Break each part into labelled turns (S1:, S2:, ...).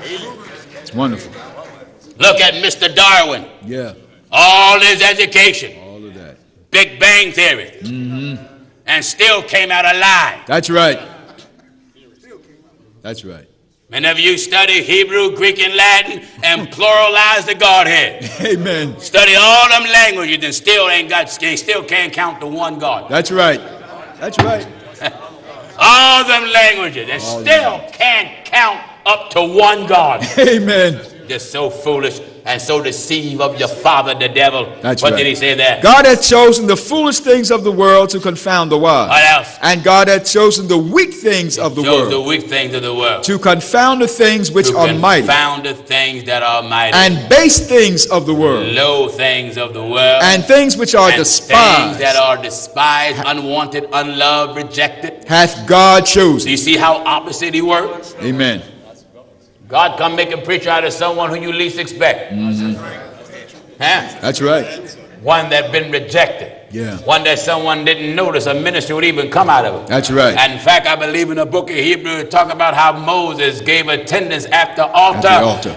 S1: It's wonderful.
S2: Look at Mr. Darwin.
S1: Yeah.
S2: All his education.
S1: All of that.
S2: Big Bang Theory. Mm-hmm. And still came out alive.
S1: That's right. That's right.
S2: Whenever you study Hebrew, Greek, and Latin and pluralize the Godhead.
S1: Amen.
S2: Study all them languages and still can't count to one God.
S1: That's right. That's right.
S2: All them languages and still can't count up to one God.
S1: Amen.
S2: Just so foolish and so deceive of your father, the devil.
S1: That's
S2: what
S1: right.
S2: did he say there?
S1: God hath chosen the foolish things of the world to confound the wise.
S2: What else?
S1: And God hath chosen the weak things of the world.
S2: The weak things of the world.
S1: To confound the things which are mighty.
S2: To confound the things that are mighty.
S1: And base things of the world.
S2: Low things of the world.
S1: And things which are despised.
S2: Things that are despised, unwanted, unloved, rejected.
S1: Hath God chosen.
S2: Do you see how opposite he works?
S1: Amen.
S2: God come make a preacher out of someone who you least expect.
S1: Mm-hmm.
S2: Huh?
S1: That's right.
S2: One that been rejected.
S1: Yeah.
S2: One that someone didn't notice a ministry would even come out of it.
S1: That's right.
S2: And in fact, I believe in the book of Hebrews, it talk about how Moses gave attendance at the altar,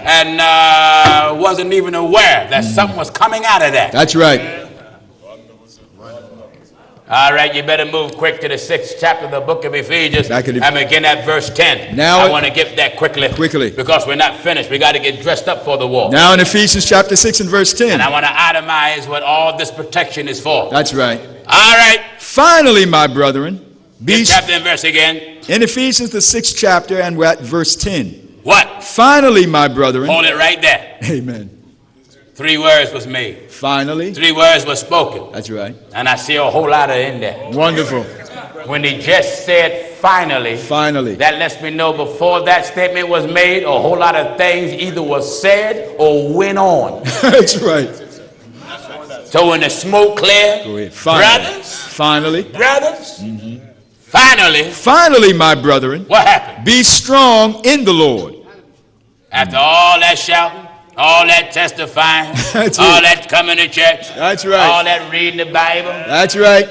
S2: and wasn't even aware that something was coming out of that.
S1: That's right.
S2: All right, you better move quick to the 6th chapter of the book of Ephesians and begin at verse 10. Now I want to get that quickly because we're not finished. We got to get dressed up for the war.
S1: Now in Ephesians chapter 6 and verse 10.
S2: And I want to itemize what all this protection is for.
S1: That's right.
S2: All right.
S1: Finally, my brethren.
S2: Chapter and verse again.
S1: In Ephesians the 6th chapter and we're at verse 10.
S2: What?
S1: Finally, my brethren.
S2: Hold it right there.
S1: Amen.
S2: 3 words was made.
S1: Finally.
S2: 3 words was spoken.
S1: That's right.
S2: And I see a whole lot of it in there.
S1: Wonderful.
S2: When he just said finally. Finally. That lets me know before that statement was made, a whole lot of things either was said or went on.
S1: That's right.
S2: So when the smoke cleared,
S1: go ahead. Finally.
S2: Brothers.
S1: Mm-hmm.
S2: Finally,
S1: my brethren.
S2: What happened?
S1: Be strong in the Lord.
S2: After all that shouting, all that testifying, all that coming to church.
S1: That's right.
S2: All that reading the Bible.
S1: That's right.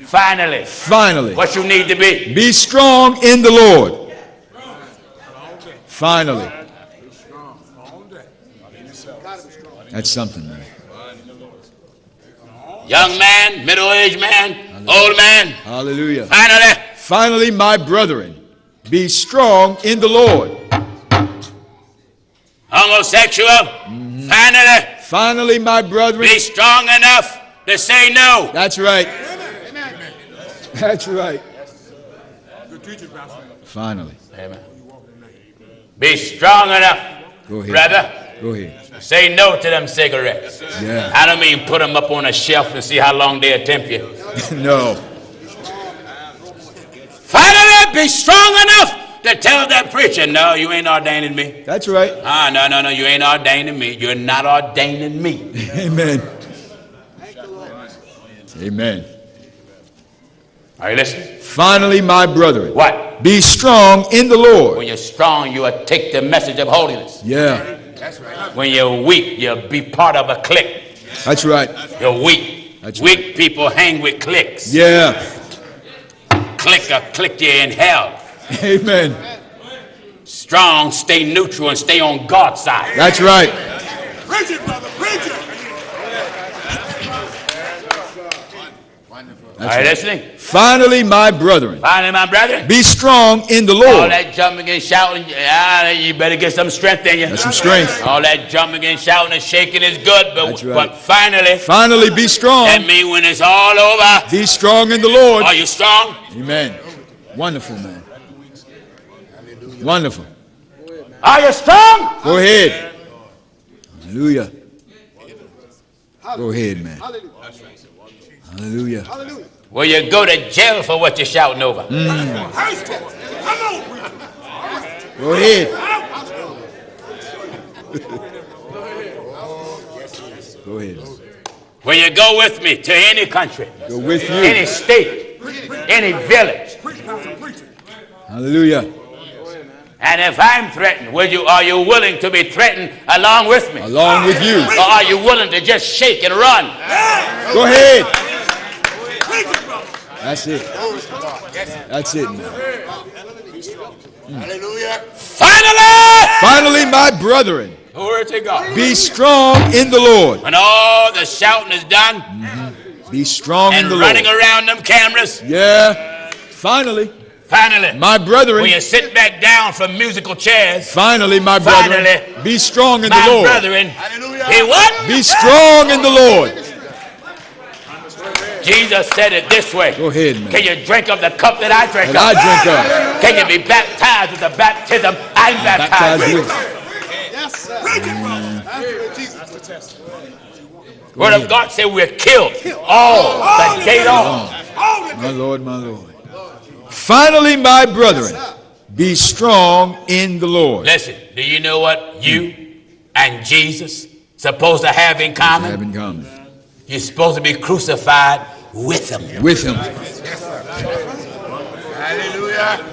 S2: Finally. What you need to be.
S1: Be strong in the Lord. Finally. That's something, man.
S2: Young man, middle-aged man, old man.
S1: Hallelujah.
S2: Finally,
S1: my brethren, be strong in the Lord.
S2: Homosexual. Mm-hmm.
S1: Finally, my brethren,
S2: be strong enough to say no.
S1: That's right. That's right. Finally.
S2: Amen. Be strong enough,
S1: go ahead,
S2: brother.
S1: Go ahead.
S2: Say no to them cigarettes.
S1: Yeah.
S2: I don't mean put them up on a shelf and see how long they tempt you.
S1: No.
S2: Finally, be strong enough to tell that preacher, no, you ain't ordaining me.
S1: That's right.
S2: No, you ain't ordaining me. You're not ordaining me.
S1: Amen. Amen.
S2: Are you listening?
S1: Finally, my brethren.
S2: What?
S1: Be strong in the Lord.
S2: When you're strong, you will take the message of holiness.
S1: Yeah.
S2: That's right. When you're weak, you'll be part of a clique.
S1: That's right.
S2: You're weak.
S1: That's
S2: weak
S1: right.
S2: People hang with cliques.
S1: Yeah.
S2: Click you in hell.
S1: Amen.
S2: Strong, stay neutral and stay on God's side.
S1: That's right.
S3: Preach it, brother, preach it.
S2: Are you listening?
S1: Finally, my brethren.
S2: Be
S1: strong in the Lord.
S2: All that jumping and shouting, you better get some strength in you.
S1: That's some strength.
S2: All that jumping and shouting and shaking is good, but,
S1: right.
S2: but finally,
S1: be strong.
S2: That means when it's all over,
S1: be strong in the Lord.
S2: Are you strong?
S1: Amen. Wonderful, man. Wonderful.
S2: Are you strong?
S1: Go ahead. Hallelujah. Go ahead, man. Hallelujah.
S2: Will you go to jail for what you're shouting over?
S1: Go ahead. Go ahead.
S2: Will you go with me to any country?
S1: Go with you.
S2: Any state, any village.
S1: Hallelujah.
S2: And if I'm threatened, are you willing to be threatened along with me?
S1: Along with you.
S2: Or are you willing to just shake and run?
S1: Go ahead. That's it. That's it, man.
S3: Hallelujah.
S1: Finally, my brethren,
S2: Glory to God.
S1: be strong in the Lord.
S2: When all the shouting is done
S1: Be strong in
S2: and
S1: the
S2: running
S1: Lord.
S2: around them cameras,
S1: Yeah. Finally,
S2: finally,
S1: my brethren.
S2: when you sit back down from musical chairs,
S1: Finally, my brethren.
S2: Finally,
S1: Be strong in the
S2: my
S1: Lord.
S2: brethren,
S3: Hallelujah.
S2: he what?
S1: Be strong in the Lord.
S2: Jesus said it this way.
S1: Go ahead, man.
S2: Can you drink of the cup that I drink
S1: And I
S2: of?
S1: drink up.
S2: Can you be baptized with the baptism I'm baptized
S1: Baptized
S2: with?
S1: with.
S3: Yes, sir. Preach it, brother. Jesus to test.
S2: Word of God said we're killed. All the gate on.
S1: My Lord, my Lord. Finally, my brethren, be strong in the Lord.
S2: Listen, do you know what you and Jesus supposed to have in common?
S1: Have in common.
S2: You're supposed to be crucified with him.
S1: With him.
S3: Hallelujah.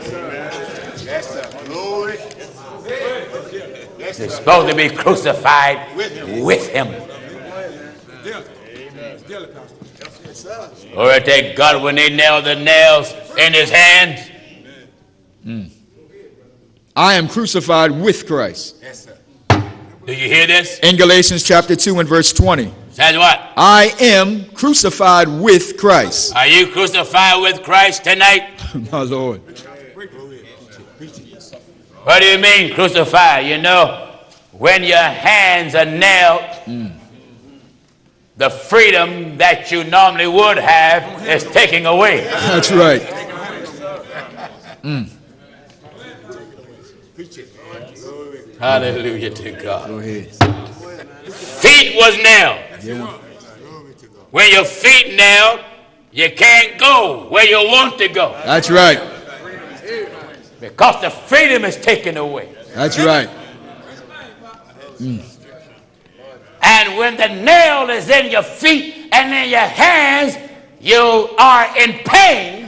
S3: Yes, sir. Glory.
S2: You're supposed to be crucified with him. Glory to God, when they nailed the nails in his hands.
S1: I am crucified with Christ.
S3: Yes, sir.
S2: Do you hear this?
S1: In Galatians chapter 2 and verse 20.
S2: Says what?
S1: I am crucified with Christ.
S2: Are you crucified with Christ tonight?
S1: My Lord.
S2: What do you mean crucified? You know, when your hands are nailed, the freedom that you normally would have is taken away.
S1: That's right.
S2: Hallelujah to God.
S1: Go ahead.
S2: Feet was nailed.
S1: Yeah.
S2: When your feet nailed, you can't go where you want to go
S1: That's right.
S2: because the freedom is taken away.
S1: That's right.
S2: And when the nail is in your feet and in your hands, you are in pain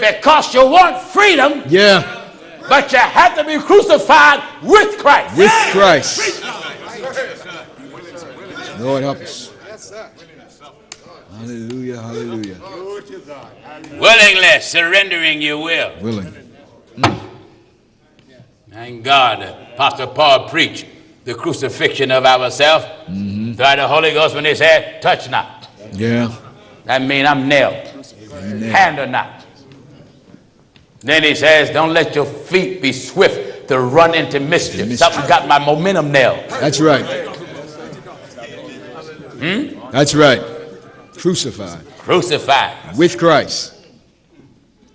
S2: because you want freedom,
S1: Yeah.
S2: but you have to be crucified with Christ.
S1: With Christ. Lord help us. Hallelujah. Hallelujah.
S2: Willingly surrendering your will.
S1: Willing.
S2: Thank God that Apostle Paul preached the crucifixion of ourselves by the Holy Ghost when he said, touch not.
S1: Yeah.
S2: That means I'm nailed.
S1: Amen.
S2: Handle not. Then he says, don't let your feet be swift to run into mischief. Something got my momentum nailed.
S1: That's right. That's right. Crucified.
S2: Crucified.
S1: With Christ.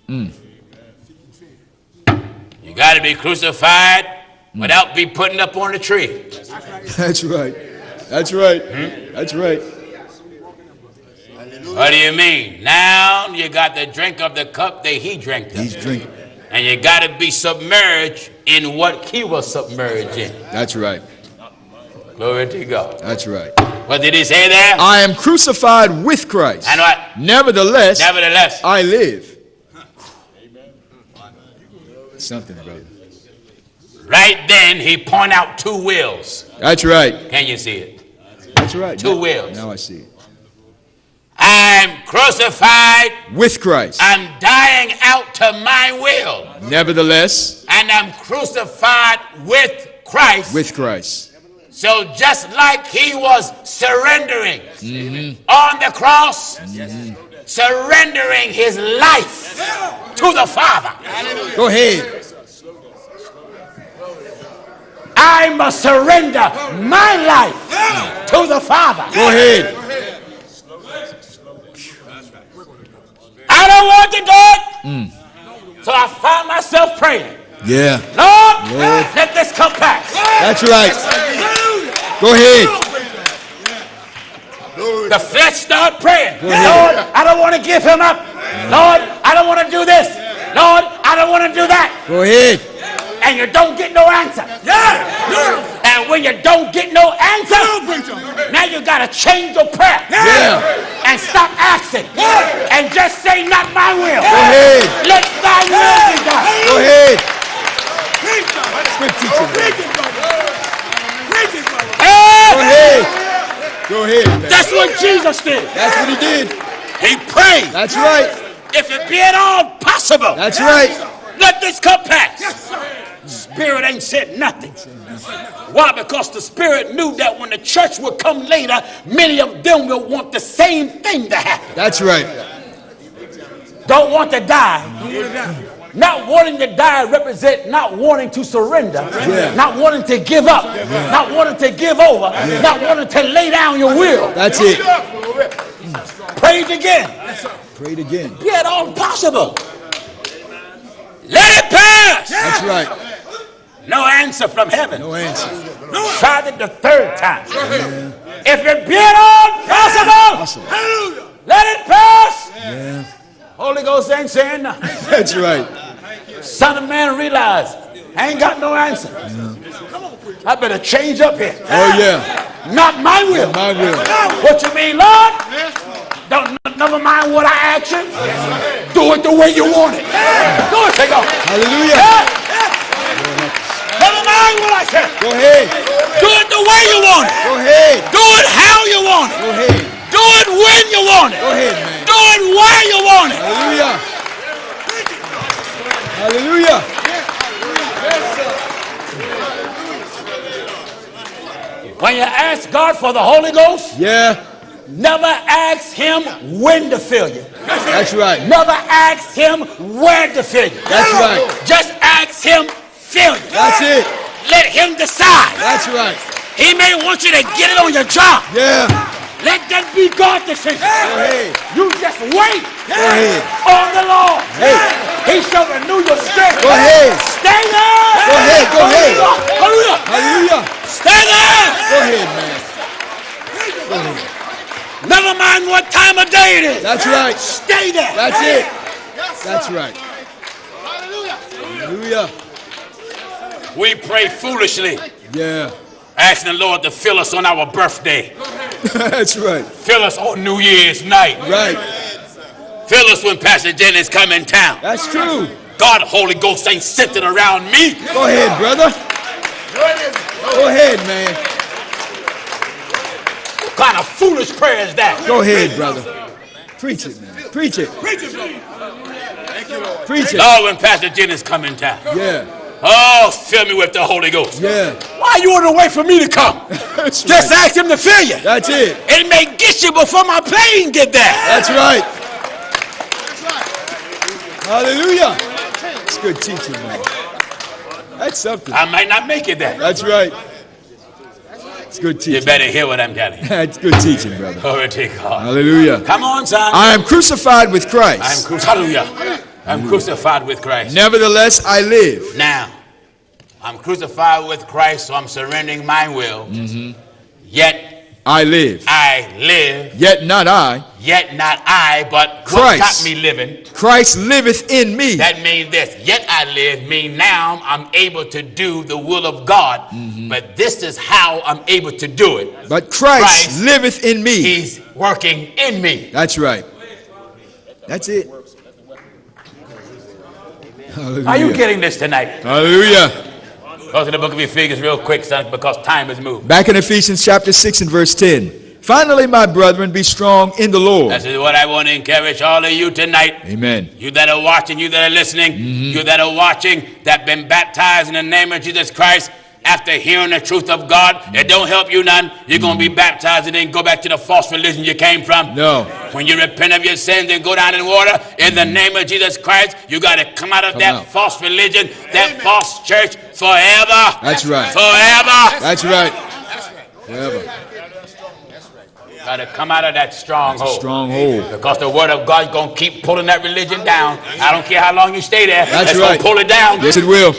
S2: You got to be crucified without be putting up on a tree.
S1: That's right. That's right. That's right.
S2: What do you mean? Now you got to drink of the cup that he drank of.
S1: He's drinking.
S2: And you got to be submerged in what he was submerged in.
S1: That's right.
S2: Glory to God.
S1: That's right.
S2: What did he say there?
S1: I am crucified with Christ.
S2: And what?
S1: Nevertheless, I live. Something, brother.
S2: Right then, he point out two wills.
S1: That's right.
S2: Can you see it?
S1: That's right.
S2: Two wills.
S1: Now I see it.
S2: I'm crucified.
S1: With Christ.
S2: I'm dying out to my will.
S1: Nevertheless.
S2: And I'm crucified with Christ.
S1: With Christ.
S2: So just like he was surrendering on the cross, surrendering his life to the Father.
S1: Go ahead.
S2: I must surrender my life to the Father.
S1: Go ahead.
S2: I don't want to do it. So I found myself praying.
S1: Yeah.
S2: Lord, let this come pass.
S1: That's right. Go ahead.
S2: The flesh start praying. Lord, I don't want to give him up. Lord, I don't want to do this. Lord, I don't want to do that.
S1: Go ahead.
S2: And you don't get no answer. And when you don't get no answer, now you got to change your prayer. And stop asking. And just say, not my will.
S1: Go ahead.
S2: Let thy will be done.
S1: Go ahead.
S3: Good teaching.
S1: Go ahead. Go ahead, man.
S2: That's what Jesus did.
S1: That's what he did.
S2: He prayed.
S1: That's right.
S2: If it be at all possible,
S1: That's right.
S2: let this cup pass. ain't said nothing. Why? Because the Spirit knew that when the church would come later, many of them will want the same thing to happen.
S1: That's right.
S2: Don't want to die. Not wanting to die represent not wanting to surrender, not wanting to give up, not wanting to give over, not wanting to lay down your will.
S1: That's it.
S2: Pray it again.
S1: Pray it again.
S2: Be at all possible. Let it pass.
S1: That's right.
S2: No answer from heaven.
S1: No answer.
S2: Tried it the third time. If it be at all possible, let it pass.
S1: Yeah.
S2: Holy Ghost ain't saying nothing.
S1: That's right.
S2: Son of man realized I ain't got no answer. I better change up here.
S1: Oh yeah.
S2: Not my will.
S1: My will.
S2: What you mean, Lord? Don't never mind what I ask you. Do it the way you want it. Do it, take off.
S1: Hallelujah.
S2: Never mind what I say.
S1: Go ahead.
S2: Do it the way you want it.
S1: Go ahead.
S2: Do it how you want it.
S1: Go ahead.
S2: Do it when you want it.
S1: Go ahead, man.
S2: Do it where you want it.
S1: Hallelujah. Hallelujah.
S2: When you ask God for the Holy Ghost,
S1: Yeah.
S2: never ask him when to fill you.
S1: That's right.
S2: Never ask him where to fill you.
S1: That's right.
S2: Just ask him fill you.
S1: That's it.
S2: Let him decide.
S1: That's right.
S2: He may want you to get it on your job.
S1: Yeah.
S2: Let that be God's decision.
S1: Go ahead.
S2: You just wait
S1: ahead.
S2: on the Lord.
S1: Hey.
S2: He shall renew your strength.
S1: Go ahead.
S2: Stay there.
S1: Go ahead. Go ahead.
S2: Hallelujah.
S1: Hallelujah.
S2: Stay there.
S1: Go ahead, man. Go ahead.
S2: Never mind what time of day it is.
S1: That's right.
S2: Stay there.
S1: That's it. That's right. Hallelujah.
S2: We pray foolishly,
S1: Yeah.
S2: asking the Lord to fill us on our birthday.
S1: That's right.
S2: Fill us on New Year's night.
S1: Right.
S2: Fill us when Pastor Jennings come in town.
S1: That's true.
S2: God, Holy Ghost ain't sitting around me.
S1: Go ahead, brother. Go ahead, man.
S2: What kind of foolish prayer is that?
S1: Go ahead, brother. Preach it, man. Preach it. Preach it.
S2: Oh, when Pastor Jennings come in town.
S1: Yeah.
S2: Oh, fill me with the Holy Ghost.
S1: Yeah.
S2: Why you want to wait for me to come?
S1: That's
S2: Just
S1: right.
S2: ask him to fill you.
S1: That's it.
S2: It may get you before my plane get there.
S1: That's right. Hallelujah. It's good teaching, man. That's something.
S2: I might not make it there.
S1: That's right. It's good
S2: You
S1: teaching.
S2: better hear what I'm telling you.
S1: That's good teaching, brother.
S2: Glory to God.
S1: Hallelujah.
S2: Come on, son.
S1: I am crucified with Christ.
S2: Hallelujah. I'm crucified with Christ.
S1: Nevertheless, I live.
S2: Now, I'm crucified with Christ, so I'm surrendering my will. Yet
S1: I live.
S2: I live.
S1: Yet not I.
S2: Yet not I, but
S1: Christ.
S2: what got me living?
S1: Christ liveth in me.
S2: That means this. Yet I live mean now I'm able to do the will of God. But this is how I'm able to do it.
S1: But Christ liveth in me.
S2: He's working in me.
S1: That's right. That's it. Hallelujah.
S2: Are you getting this tonight?
S1: Hallelujah.
S2: Go to the book of Ephesians real quick, son, because time has moved.
S1: Back in Ephesians chapter 6 and verse 10. Finally, my brethren, be strong in the Lord.
S2: This is what I want to encourage all of you tonight.
S1: Amen.
S2: You that are watching, you that are listening, you that are watching, that been baptized in the name of Jesus Christ. After hearing the truth of God, it don't help you none. You're going to be baptized and then go back to the false religion you came from.
S1: No.
S2: When you repent of your sins and go down in water, in the name of Jesus Christ, you got to come out of that false religion, that false church forever.
S1: That's right.
S2: Forever.
S1: That's right. Forever.
S2: Got to come out of that stronghold.
S1: Stronghold.
S2: Because the word of God is going to keep pulling that religion down. I don't care how long you stay there.
S1: That's
S2: it's
S1: right.
S2: going to pull it down.
S1: Yes, it will.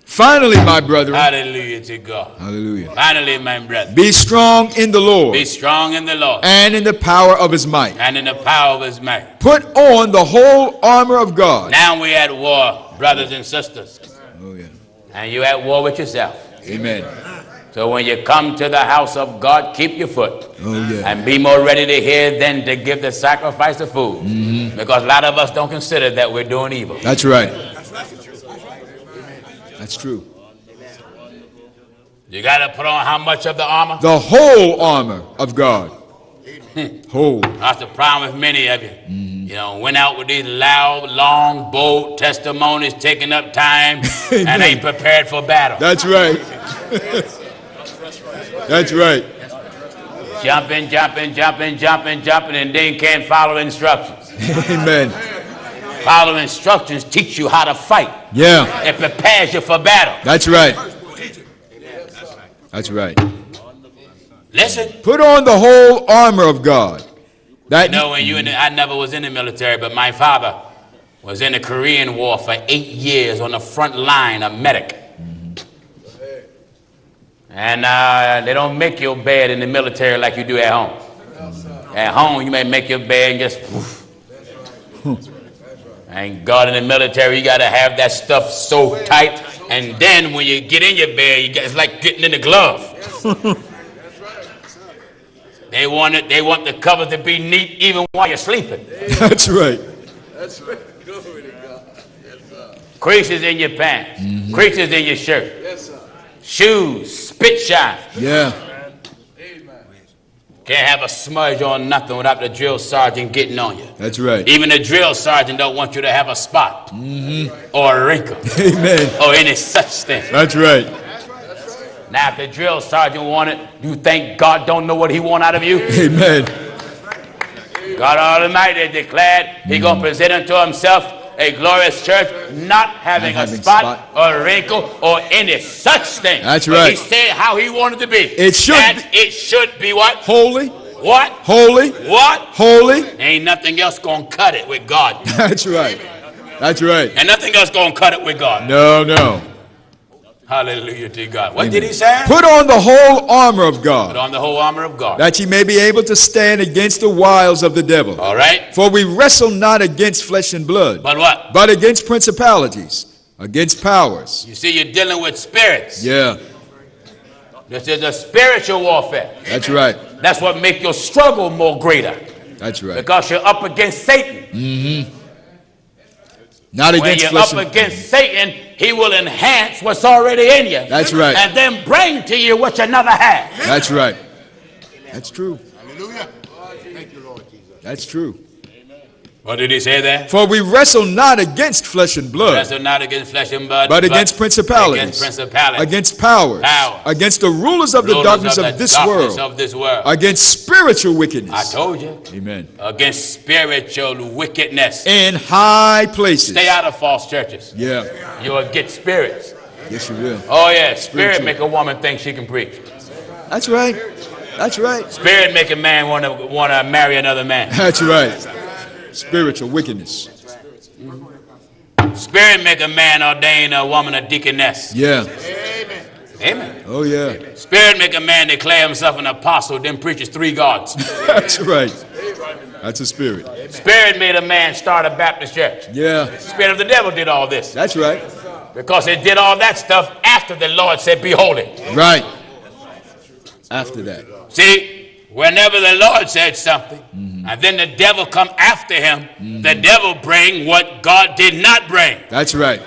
S1: Finally, my brethren.
S2: Hallelujah to God.
S1: Hallelujah.
S2: Finally, my brethren.
S1: Be strong in the Lord.
S2: Be strong in the Lord.
S1: And in the power of his might.
S2: And in the power of his might.
S1: Put on the whole armor of God.
S2: Now we're at war, brothers and sisters.
S1: Oh, yeah.
S2: And you're at war with yourself.
S1: Amen.
S2: So when you come to the house of God, keep your foot.
S1: Oh, yeah.
S2: And be more ready to hear than to give the sacrifice of food. Because a lot of us don't consider that we're doing evil.
S1: That's right. That's true.
S2: You got to put on how much of the armor?
S1: The whole armor of God. Whole.
S2: That's the problem with many of you. You know, went out with these loud, long, bold testimonies, taking up time, and ain't prepared for battle.
S1: That's right. That's right.
S2: Jumping, and then can't follow instructions.
S1: Amen.
S2: Follow instructions teach you how to fight.
S1: Yeah.
S2: It prepares you for battle.
S1: That's right. That's right.
S2: Listen.
S1: Put on the whole armor of God. That,
S2: you know, when I never was in the military, but my father was in the Korean War for 8 years on the front line, a medic. And they don't make your bed in the military like you do at home. At home, you may make your bed and just poof. And God, in the military, you got to have that stuff so tight. And then when you get in your bed, it's like getting in the glove. They want the covers to be neat even while you're sleeping.
S1: That's right.
S3: That's right. Glory to God. Yes, sir.
S2: Creases in your pants. Creases in your shirt.
S3: Yes, sir.
S2: Shoes, spit shine.
S1: Yeah.
S2: Can't have a smudge on nothing without the drill sergeant getting on you.
S1: That's right.
S2: Even the drill sergeant don't want you to have a spot or a wrinkle.
S1: Amen.
S2: Or any such thing.
S1: That's right.
S2: Now, if the drill sergeant wanted, you think God don't know what he want out of you?
S1: Amen.
S2: God Almighty declared he going to present unto himself a glorious church, not having a spot or a wrinkle or any such thing.
S1: That's
S2: but
S1: right.
S2: He said how he wanted to be.
S1: It should
S2: be what?
S1: Holy.
S2: What?
S1: Holy.
S2: What?
S1: Holy.
S2: Ain't nothing else going to cut it with God.
S1: That's right. That's right.
S2: And nothing else going to cut it with God.
S1: No, no.
S2: Hallelujah to God. What did he say?
S1: Put on the whole armor of God.
S2: Put on the whole armor of God.
S1: That ye may be able to stand against the wiles of the devil.
S2: All right.
S1: For we wrestle not against flesh and blood.
S2: But what?
S1: But against principalities, against powers.
S2: You see, you're dealing with spirits.
S1: Yeah.
S2: This is a spiritual warfare.
S1: That's right.
S2: That's what makes your struggle more greater.
S1: That's right.
S2: Because you're up against Satan.
S1: Not against
S2: when you're
S1: flesh
S2: up
S1: and
S2: against Satan, he will enhance what's already in you.
S1: That's right.
S2: And then bring to you what you never had.
S1: That's right. That's true.
S3: Hallelujah. Thank you, Lord Jesus.
S1: That's true.
S2: What did he say there?
S1: For we wrestle not against flesh and blood.
S2: Wrestle not against flesh and blood,
S1: but against principalities,
S2: against
S1: powers, against the rulers of the darkness of this world, against spiritual wickedness.
S2: I told you.
S1: Amen.
S2: Against spiritual wickedness.
S1: In high places.
S2: Stay out of false churches.
S1: Yeah.
S2: You'll get spirits.
S1: Yes, you will.
S2: Oh, yeah. Spirit make a woman think she can preach.
S1: That's right. That's right.
S2: Spirit make a man want to marry another man.
S1: That's right. Spiritual wickedness.
S2: Spirit make a man ordain a woman a deaconess.
S1: Yeah.
S2: Amen. Amen.
S1: Oh, yeah.
S2: Spirit make a man declare himself an apostle, then preaches 3 gods.
S1: That's right. That's a spirit.
S2: Spirit made a man start a Baptist church.
S1: Yeah.
S2: Spirit of the devil did all this.
S1: That's right.
S2: Because it did all that stuff after the Lord said, be holy.
S1: Right. After that.
S2: See, whenever the Lord said something, and then the devil come after him, the devil bring what God did not bring.
S1: That's right.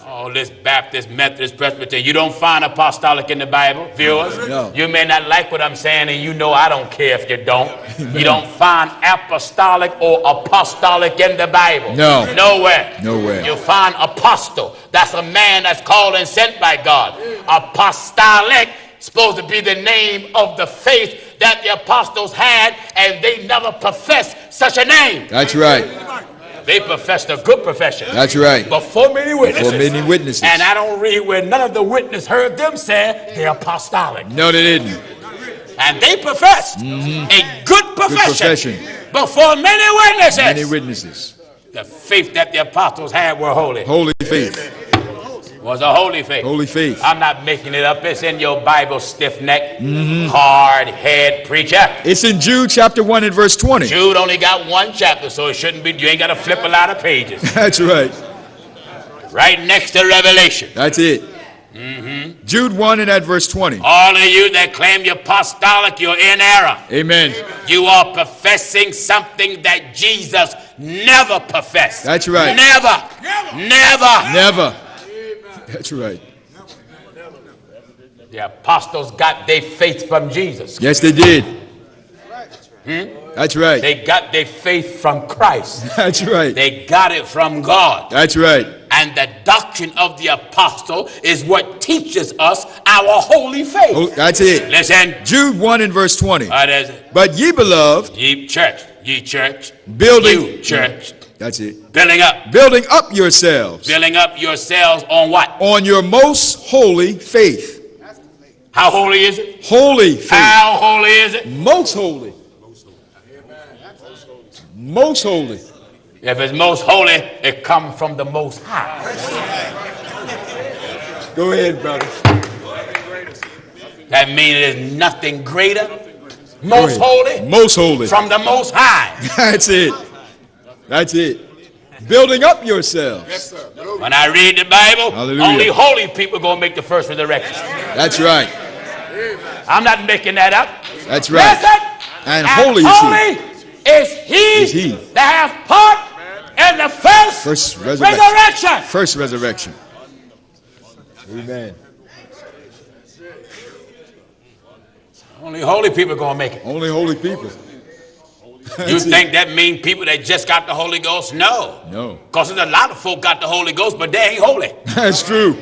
S2: Oh, this Baptist, Methodist, Presbyterian, you don't find apostolic in the Bible, viewers.
S1: No.
S2: You may not like what I'm saying, and you know I don't care if you don't. You don't find apostolic or apostolic in the Bible.
S1: No.
S2: Nowhere.
S1: Nowhere.
S2: You find apostle. That's a man that's called and sent by God. Apostolic, supposed to be the name of the faith that the apostles had, and they never professed such a name.
S1: That's right.
S2: They professed a good profession.
S1: That's right.
S2: Before many witnesses.
S1: For many witnesses.
S2: And I don't read where none of the witnesses heard them say they're apostolic.
S1: No, they didn't.
S2: And they professed a good profession. Before many witnesses.
S1: Many witnesses.
S2: The faith that the apostles had were holy.
S1: Holy faith.
S2: Was a holy faith.
S1: Holy faith.
S2: I'm not making it up. It's in your Bible, stiff-necked, hard-head preacher.
S1: It's in Jude chapter 1 and verse 20.
S2: Jude only got 1 chapter, so it shouldn't be. You ain't got to flip a lot of pages.
S1: That's right.
S2: Right next to Revelation.
S1: That's it. Jude 1 and at verse 20.
S2: All of you that claim you're apostolic, you're in error.
S1: Amen.
S2: You are professing something that Jesus never professed.
S1: That's right.
S2: Never.
S1: That's right.
S2: The apostles got their faith from Jesus.
S1: Yes, they did. That's right.
S2: They got their faith from Christ.
S1: That's right.
S2: They got it from God.
S1: That's right.
S2: And the doctrine of the apostle is what teaches us our holy faith.
S1: Oh, that's it.
S2: Listen.
S1: Jude 1 and verse 20.
S2: What is it?
S1: But ye beloved,
S2: Ye church.
S1: building.
S2: You church.
S1: That's it.
S2: Building up.
S1: Building up yourselves.
S2: Building up yourselves on what?
S1: On your most holy faith.
S2: How holy is it?
S1: Holy faith.
S2: How holy is it?
S1: Most holy. Most holy.
S2: If it's most holy, it comes from the Most High.
S1: Go ahead, brother.
S2: That means there's nothing greater. Most holy.
S1: Most holy.
S2: From the Most High.
S1: That's it. That's it. Building up yourselves.
S3: Yes, sir.
S2: When I read the Bible,
S1: Hallelujah.
S2: only holy people going to make the first resurrection.
S1: That's right.
S2: I'm not making that up.
S1: That's right.
S2: Listen.
S1: And holy
S2: is he that hath part in the first resurrection.
S1: First resurrection. Amen.
S2: Only holy people going to make it.
S1: Only holy people.
S2: You think that means people that just got the Holy Ghost? No.
S1: No.
S2: Because there's a lot of folk got the Holy Ghost, but they ain't holy.
S1: That's true.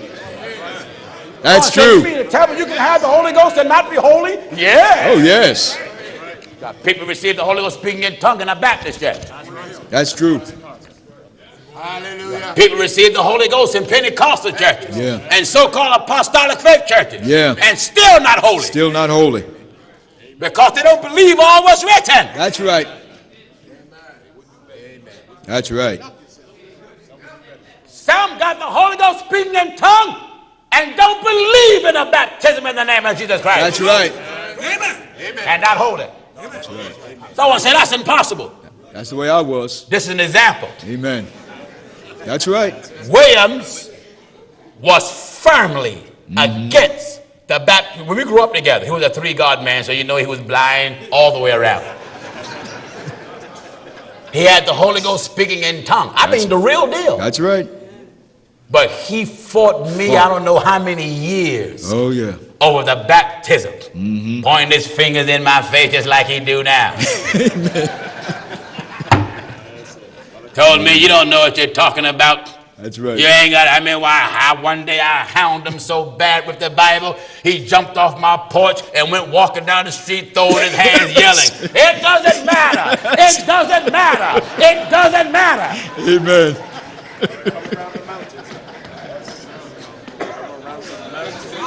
S1: That's
S2: So you
S1: true.
S2: mean to tell me you can have the Holy Ghost and not be holy? Yeah.
S1: Oh, yes.
S2: Got people receive the Holy Ghost speaking in tongue in a Baptist church.
S1: That's true.
S3: Hallelujah.
S2: People receive the Holy Ghost in Pentecostal churches.
S1: Yeah.
S2: And so-called apostolic faith churches.
S1: Yeah.
S2: And still not holy.
S1: Still not holy.
S2: Because they don't believe all what's written.
S1: That's right. That's right.
S2: Some got the Holy Ghost speaking in tongue and don't believe in the baptism in the name of Jesus Christ.
S1: That's right.
S3: Amen.
S2: And not holy.
S1: That's right.
S2: Someone said that's impossible.
S1: That's the way I was.
S2: This is an example.
S1: Amen. That's right.
S2: Williams was firmly against the baptism. When we grew up together, he was a three-God man, so you know he was blind all the way around. He had the Holy Ghost speaking in tongue. I mean, the real deal.
S1: That's right.
S2: But he fought me, I don't know how many years,
S1: Oh, yeah.
S2: over the baptism. Pointing his fingers in my face just like he do now. Told me, you don't know what you're talking about.
S1: That's right.
S2: You ain't got, one day I hound him so bad with the Bible, he jumped off my porch and went walking down the street throwing his hands yelling, it doesn't matter, it doesn't matter, it doesn't matter.
S1: Amen.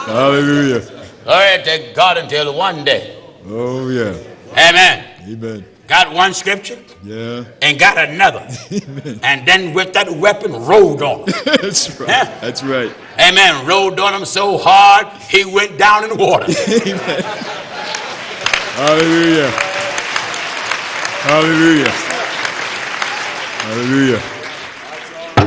S1: Hallelujah.
S2: Glory to God until one day.
S1: Oh, yeah.
S2: Amen.
S1: Amen.
S2: Got one scripture
S1: Yeah.
S2: and got another.
S1: Amen.
S2: And then with that weapon rode on him.
S1: That's right.
S2: Yeah.
S1: That's right.
S2: Amen. Rode on him so hard he went down in the water.
S1: Amen. Hallelujah. Hallelujah. Hallelujah.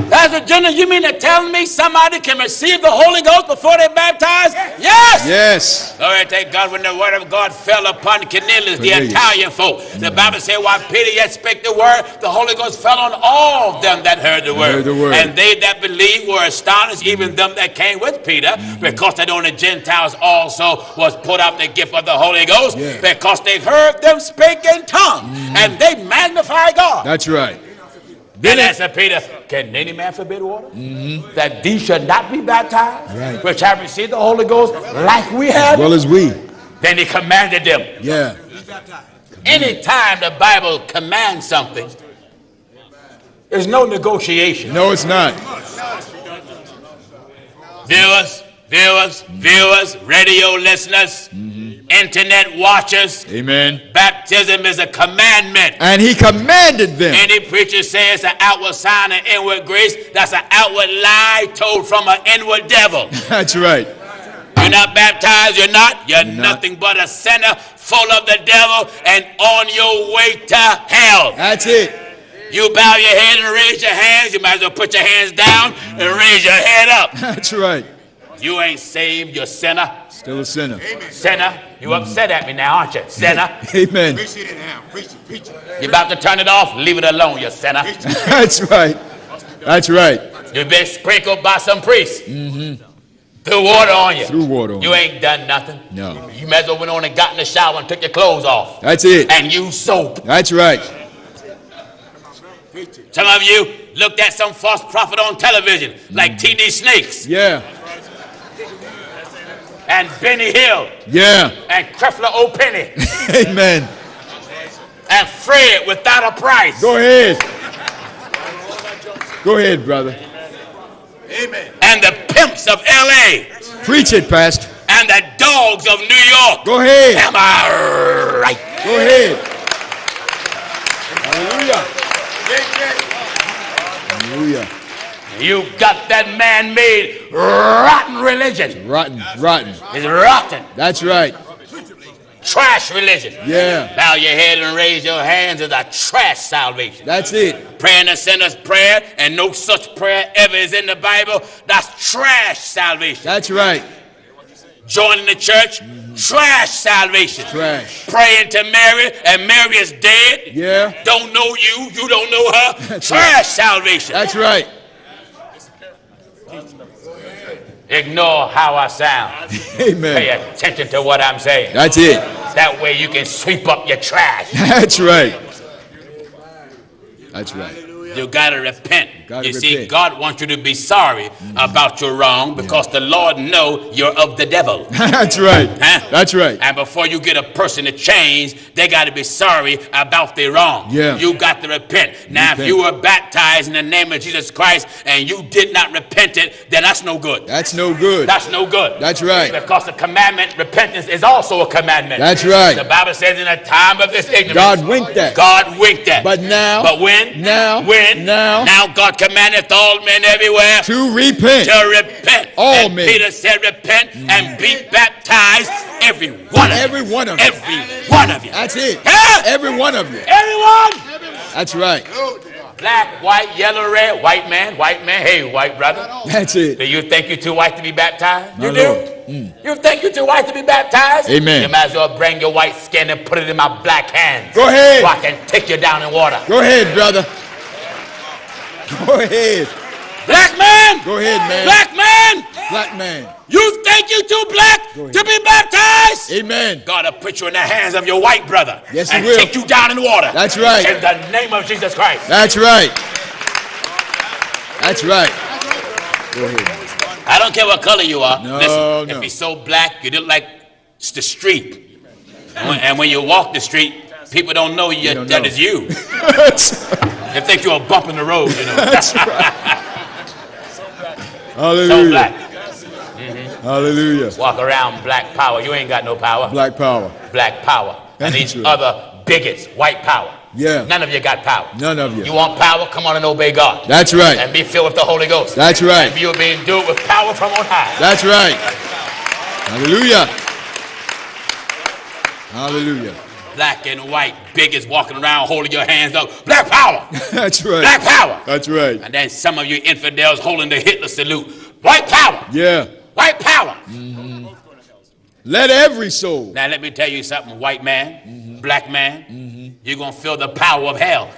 S2: Pastor Jennings, you mean to tell me somebody can receive the Holy Ghost before they baptize? Yes.
S1: Yes.
S2: Glory to God. When the word of God fell upon Cornelius, the
S1: Cornelius.
S2: Italian folk, the Bible said, while Peter yet spake the word, the Holy Ghost fell on all of them that heard the word.
S1: Heard the word.
S2: And they that believed were astonished, even them that came with Peter, because that on the Gentiles also was put out the gift of the Holy Ghost,
S1: Yeah.
S2: because they heard them speak in tongues, and they magnify God.
S1: That's right.
S2: Then answered Peter, can any man forbid water? That these should not be baptized,
S1: Right.
S2: which have received the Holy Ghost like we have?
S1: Well as we.
S2: Then he commanded them.
S1: Yeah.
S2: Anytime the Bible commands something, there's no negotiation.
S1: No, it's not.
S2: Viewers, radio listeners, internet watchers,
S1: Amen.
S2: baptism is a commandment.
S1: And he commanded them.
S2: Any preacher says an outward sign of inward grace, that's an outward lie told from an inward devil.
S1: That's right.
S2: You're not baptized, you're not. You're
S1: not.
S2: nothing but a sinner full of the devil and on your way to hell.
S1: That's it.
S2: You bow your head and raise your hands. You might as well put your hands down and raise your head up.
S1: That's right.
S2: You ain't saved, you're sinner.
S1: Still a sinner.
S2: Sinner, you upset at me now, aren't you? Sinner.
S1: Amen.
S3: Preach it now. Preach it.
S2: You're about to turn it off, leave it alone, you sinner.
S1: That's right. That's right.
S2: You've been sprinkled by some priests. Threw water on you.
S1: Threw water on
S2: you. ain't done nothing.
S1: No.
S2: You may as well went on and got in the shower and took your clothes off.
S1: That's it.
S2: And used soap.
S1: That's right.
S2: Some of you looked at some false prophet on television like T.D. Snakes.
S1: Yeah.
S2: And Benny Hill.
S1: Yeah.
S2: And Creflo O'Penny.
S1: Amen.
S2: And Fred without a price.
S1: Go ahead. Go ahead, brother.
S3: Amen.
S2: And the pimps of L.A.
S1: Preach it, Pastor.
S2: And the dogs of New York.
S1: Go ahead.
S2: Am I right?
S1: Go ahead. Hallelujah. Hallelujah.
S2: You got that man-made rotten religion.
S1: Rotten.
S2: It's rotten.
S1: That's right.
S2: Trash religion.
S1: Yeah.
S2: Bow your head and raise your hands is a trash salvation.
S1: That's it.
S2: Praying a sinner's prayer and no such prayer ever is in the Bible. That's trash salvation.
S1: That's right.
S2: Joining the church, trash salvation.
S1: Trash.
S2: Praying to Mary and Mary is dead.
S1: Yeah.
S2: Don't know you, you don't know her.
S1: That's
S2: trash
S1: right.
S2: salvation.
S1: That's right.
S2: Ignore how I sound.
S1: Amen.
S2: Pay attention to what I'm saying.
S1: That's it.
S2: That way you can sweep up your trash.
S1: That's right. That's right.
S2: You gotta repent.
S1: Gotta
S2: you see,
S1: repent.
S2: God wants you to be sorry about your wrong because the Lord knows you're of the devil.
S1: That's right.
S2: Huh?
S1: That's right.
S2: And before you get a person to change, they got to be sorry about their wrong.
S1: Yeah.
S2: You got to repent. Now,
S1: Repent.
S2: if you were baptized in the name of Jesus Christ and you did not repent it, then that's no good.
S1: That's no good.
S2: That's no good.
S1: That's right.
S2: Because the commandment, repentance, is also a commandment.
S1: That's right.
S2: The Bible says in a time of this ignorance,
S1: God winked at.
S2: God winked at.
S1: But now.
S2: But when?
S1: Now.
S2: When? Now God commandeth all men everywhere
S1: To repent.
S2: to repent.
S1: All
S2: and
S1: men.
S2: Peter said, repent and be baptized, every one of
S1: Every
S2: you.
S1: one of you.
S2: Every one of you.
S1: That's it.
S2: Huh?
S1: Every one of you.
S2: Everyone.
S1: That's right.
S2: Black, white, yellow, red, white man. Hey, white brother.
S1: That's it.
S2: Do you think you're too white to be baptized?
S1: My
S2: You do?
S1: Lord.
S2: You think you're too white to be baptized?
S1: Amen.
S2: You might as well bring your white skin and put it in my black hands.
S1: Go ahead.
S2: So I can take you down in water.
S1: Go ahead, brother. Go ahead.
S2: Black man.
S1: Go ahead, man.
S2: Black man.
S1: Black man.
S2: You think you too black
S1: Go ahead.
S2: to be baptized?
S1: Amen.
S2: God will put you in the hands of your white brother.
S1: Yes, he
S2: and
S1: will.
S2: take you down in water.
S1: That's right.
S2: In the name of Jesus Christ.
S1: That's right. That's right. Go ahead.
S2: I don't care what color you are.
S1: No,
S2: Listen,
S1: no.
S2: if you're so black, you look like the street. And when you walk the street, people don't know you.
S1: don't
S2: That
S1: know.
S2: is you.
S1: That's
S2: They think you're a bump in the road, you know.
S1: right.
S2: So
S1: Hallelujah.
S2: black.
S1: Hallelujah.
S2: Walk around black power. You ain't got no power.
S1: Black power.
S2: Black power. And
S1: That's
S2: these
S1: right.
S2: other bigots, white power.
S1: Yeah.
S2: None of you got power.
S1: None of you.
S2: You want power? Come on and obey God.
S1: That's right.
S2: And be filled with the Holy Ghost.
S1: That's right.
S2: And you'll be endued with power from on high.
S1: That's right. Hallelujah. Hallelujah.
S2: Black and white bigots walking around holding your hands up. Black power.
S1: That's right.
S2: Black power.
S1: That's right.
S2: And then some of you infidels holding the Hitler salute. White power.
S1: Yeah.
S2: White power.
S1: Let every soul.
S2: Now let me tell you something, white man, black man. You're going to feel the power of hell.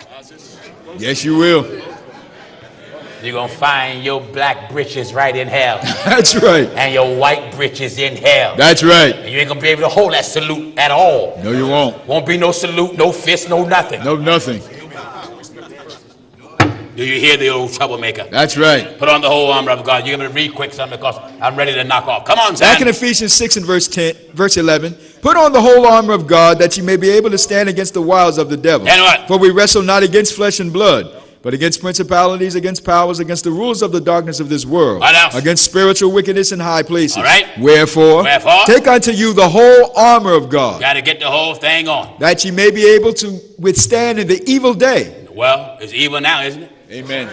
S1: Yes, you will.
S2: You're going to find your black britches right in hell.
S1: That's right.
S2: And your white britches in hell.
S1: That's right.
S2: And you ain't going to be able to hold that salute at all.
S1: No, you won't.
S2: Won't be no salute, no fist, no nothing.
S1: No, nothing.
S2: Do you hear the old troublemaker?
S1: That's right.
S2: Put on the whole armor of God. You're going to read quick something because I'm ready to knock off. Come on, son.
S1: Back in Ephesians 6 and verse 11. Put on the whole armor of God that you may be able to stand against the wiles of the devil.
S2: And what?
S1: For we wrestle not against flesh and blood, but against principalities, against powers, against the rulers of the darkness of this world,
S2: What else?
S1: against spiritual wickedness in high places.
S2: All right.
S1: Wherefore, take unto you the whole armor of God,
S2: Got to get the whole thing on.
S1: that ye may be able to withstand in the evil day.
S2: Well, it's evil now, isn't it?
S1: Amen.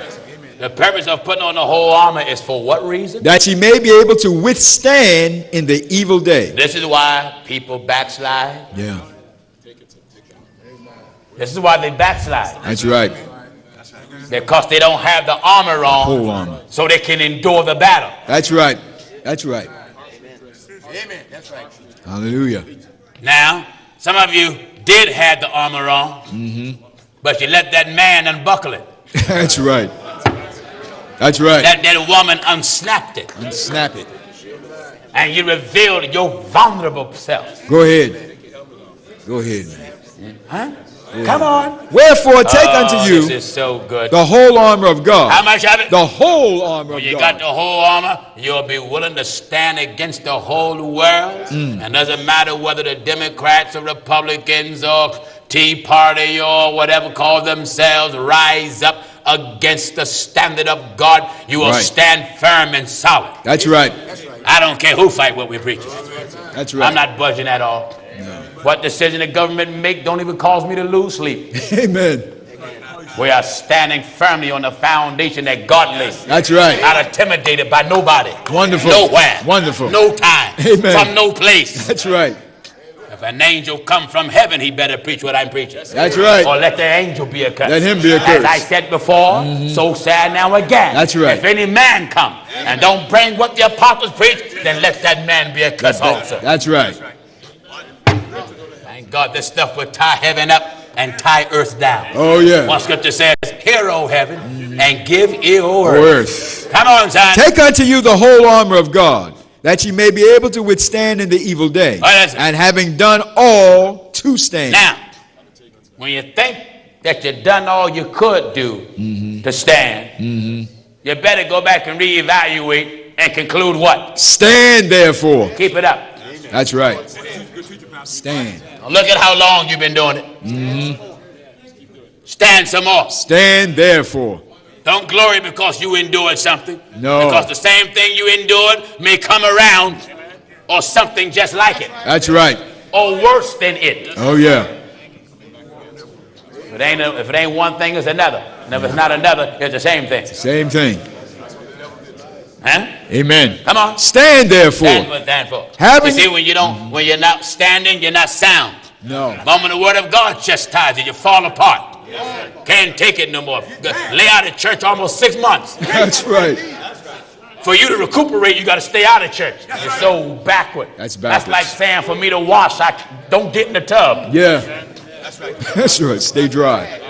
S2: The purpose of putting on the whole armor is for what reason?
S1: That ye may be able to withstand in the evil day.
S2: This is why people backslide.
S1: Yeah,
S2: This is why they backslide.
S1: that's right.
S2: Because they don't have the armor on.
S1: Whole armor.
S2: So they can endure the battle.
S1: That's right. That's right.
S3: Amen. That's right.
S1: Hallelujah.
S2: Now, some of you did have the armor on. But you let that man unbuckle it.
S1: That's right. That's right.
S2: That woman unsnapped it.
S1: And snap it.
S2: And you revealed your vulnerable self.
S1: Go ahead. Go ahead, man.
S2: Huh? Come on.
S1: Wherefore take unto you
S2: this is so good.
S1: the whole armor of God.
S2: How much of it?
S1: The whole armor
S2: When
S1: of
S2: you
S1: God.
S2: got the whole armor, you'll be willing to stand against the whole world. And doesn't matter whether the Democrats or Republicans or Tea Party or whatever call themselves rise up against the standard of God. You will stand firm and solid.
S1: That's right.
S2: I don't care who fight what we preach.
S1: That's right.
S2: I'm not budging at all.
S1: No.
S2: What decision the government make don't even cause me to lose sleep.
S1: Amen.
S2: We are standing firmly on the foundation that God laid.
S1: That's right.
S2: Not intimidated by nobody.
S1: Wonderful.
S2: Nowhere.
S1: Wonderful.
S2: No time.
S1: Amen.
S2: From no place.
S1: That's right.
S2: If an angel come from heaven, he better preach what I'm preaching.
S1: That's right.
S2: Or let the angel be a curse.
S1: Let him be a curse.
S2: As I said before, so sad now again.
S1: That's right.
S2: If any man come and don't bring what the apostles preach, then let that man be a curse also.
S1: That's right.
S2: Thank God this stuff will tie heaven up and tie earth down.
S1: Oh, yeah.
S2: One scripture says, hear, O heaven, and give ear, O
S1: Earth.
S2: Come on, son.
S1: Take unto you the whole armor of God, that ye may be able to withstand in the evil day. And having done all, to stand.
S2: Now, when you think that you've done all you could do to stand, you better go back and reevaluate and conclude what?
S1: Stand therefore.
S2: Keep it up.
S1: That's right. Stand.
S2: Look at how long you've been doing it. Stand some more.
S1: Stand therefore.
S2: Don't glory because you endured something.
S1: No.
S2: Because the same thing you endured may come around or something just like it.
S1: That's right.
S2: Or worse than it.
S1: Oh, yeah.
S2: If it ain't one thing, it's another. And if it's not another, it's the same thing.
S1: Same thing.
S2: Huh?
S1: Amen.
S2: Come on.
S1: Stand therefore.
S2: Stand for.
S1: Having
S2: You see, when you're not standing, you're not sound.
S1: No.
S2: The moment the word of God chastises you, you fall apart. Can't take it no more. Lay out of church almost 6 months.
S1: That's right.
S2: For you to recuperate, you got to stay out of church. It's so backward.
S1: That's backwards.
S2: That's like saying for me to wash, I don't get in the tub.
S1: Yeah. That's right. Stay dry.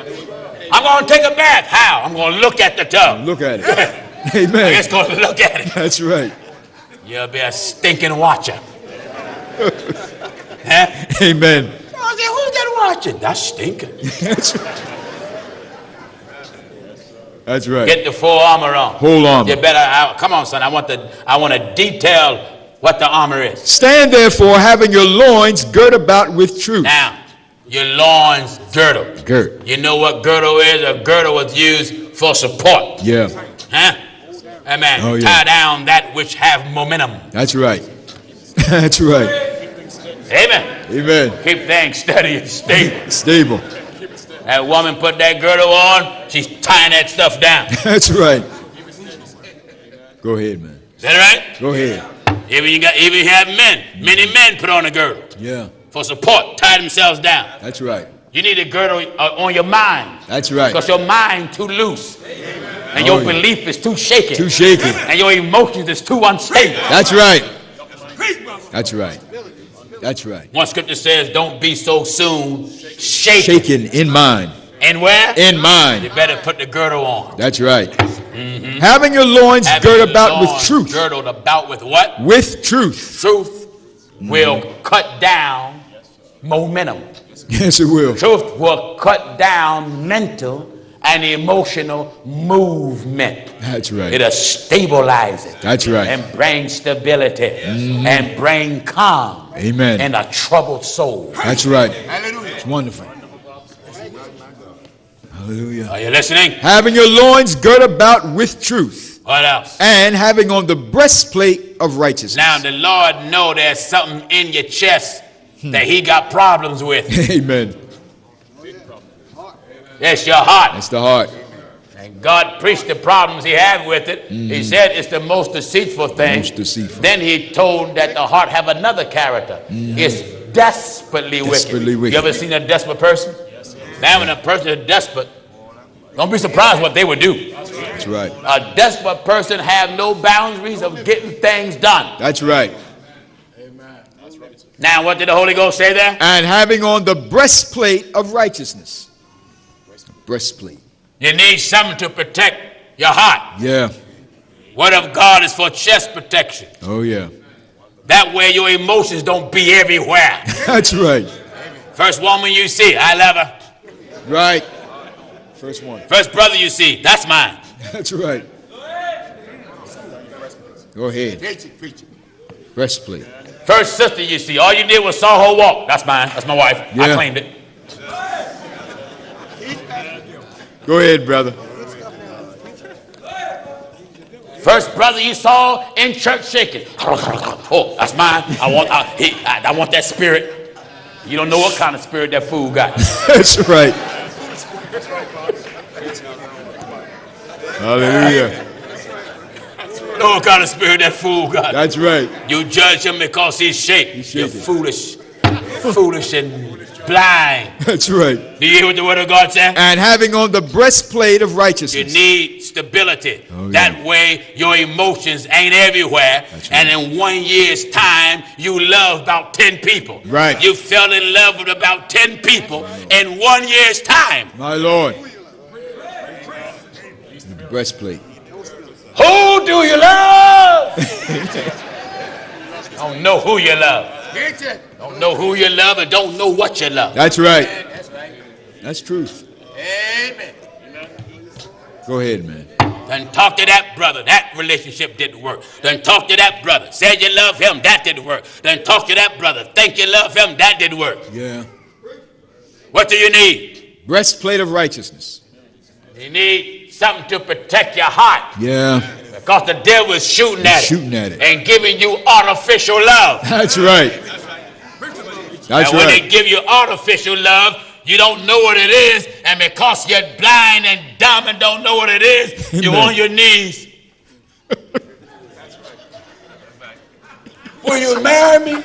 S2: I'm going to take a bath. How? I'm going to look at the tub.
S1: Look at it.
S2: I'm
S1: Amen.
S2: just going to look at it.
S1: That's right.
S2: You'll be a stinking watcher. Huh?
S1: Amen.
S2: I said, who's that watching? That's stinking.
S1: That's right. That's right.
S2: Get the full armor on.
S1: Whole armor.
S2: You better, come on, son. I want to detail what the armor is.
S1: Stand therefore, having your loins girt about with truth.
S2: Now, your loins girdled.
S1: Girt.
S2: You know what girdle is? A girdle was used for support.
S1: Yeah.
S2: Huh? Amen.
S1: Oh, yeah.
S2: Tie down that which have momentum.
S1: That's right. That's right.
S2: Amen.
S1: Amen.
S2: Keep things steady and stable.
S1: Stable.
S2: That woman put that girdle on, she's tying that stuff down.
S1: That's right. Go ahead, man.
S2: Is that right?
S1: Go ahead.
S2: Even you have men. Many men put on a girdle
S1: Yeah.
S2: for support, tie themselves down.
S1: That's right.
S2: You need a girdle on your mind.
S1: That's right.
S2: Because your mind too loose. And your belief is too shaky.
S1: Too shaky.
S2: And your emotions is too unstable.
S1: That's right. That's right. That's right.
S2: One scripture says, don't be so soon shaken.
S1: Shaken in mind.
S2: And where?
S1: In mind.
S2: You better put the girdle on.
S1: That's right. Having your loins girt about with truth.
S2: Girdled about with what?
S1: With truth.
S2: Truth will cut down momentum.
S1: Yes, it will.
S2: Truth will cut down mental and emotional movement.
S1: That's right.
S2: It'll stabilize it.
S1: That's right.
S2: And bring stability. And bring calm.
S1: Amen.
S2: In a troubled soul.
S1: That's right. It's wonderful. Hallelujah.
S2: Are you listening?
S1: Having your loins girt about with truth.
S2: What else?
S1: And having on the breastplate of righteousness.
S2: Now the Lord know there's something in your chest that he got problems with.
S1: Amen.
S2: It's your heart.
S1: That's the heart.
S2: And God preached the problems he had with it. He said it's the most deceitful thing.
S1: Most deceitful.
S2: Then he told that the heart have another character. It's desperately wicked. You ever seen a desperate person? Now when a person is desperate, don't be surprised what they would do.
S1: That's right.
S2: A desperate person have no boundaries of getting things done.
S1: That's right.
S2: Now what did the Holy Ghost say there?
S1: And having on the breastplate of righteousness. Breastplate.
S2: You need something to protect your heart.
S1: Yeah.
S2: Word of God is for chest protection.
S1: Oh, yeah.
S2: That way your emotions don't be everywhere.
S1: That's right.
S2: First woman you see, I love her.
S1: Right. First one.
S2: First brother you see, that's mine.
S1: That's right. Go ahead. Breastplate.
S2: First sister you see, all you did was saw her walk. That's mine. That's my wife.
S1: Yeah.
S2: I claimed it.
S1: Go ahead, brother.
S2: First brother you saw in church shaking. Oh, that's mine. I want that spirit. You don't know what kind of spirit that fool got.
S1: That's right. Hallelujah.
S2: Know what kind of spirit that fool got.
S1: That's right.
S2: You judge him because he's shaking. You're foolish and blind.
S1: That's right.
S2: Do you hear what the word of God says?
S1: And having on the breastplate of righteousness.
S2: You need stability.
S1: Oh, yeah.
S2: That way your emotions ain't everywhere.
S1: Right.
S2: And in 1 year's time, you love about 10 people.
S1: Right.
S2: You fell in love with about 10 people in 1 year's time.
S1: My Lord. The breastplate.
S2: Who do you love? Don't know who you love. Don't know who you love and don't know what you love.
S1: That's right. That's truth.
S2: Amen.
S1: Go ahead, man.
S2: Then talk to that brother. That relationship didn't work. Then talk to that brother. Said you love him. That didn't work. Then talk to that brother. Think you love him. That didn't work.
S1: Yeah.
S2: What do you need?
S1: Breastplate of righteousness.
S2: You need something to protect your heart.
S1: Yeah.
S2: Because the devil is shooting at it. And giving you artificial love.
S1: That's right. That's
S2: and when
S1: right.
S2: they give you artificial love, you don't know what it is. And because you're blind and dumb and don't know what it is, you're on your knees. Will you marry me?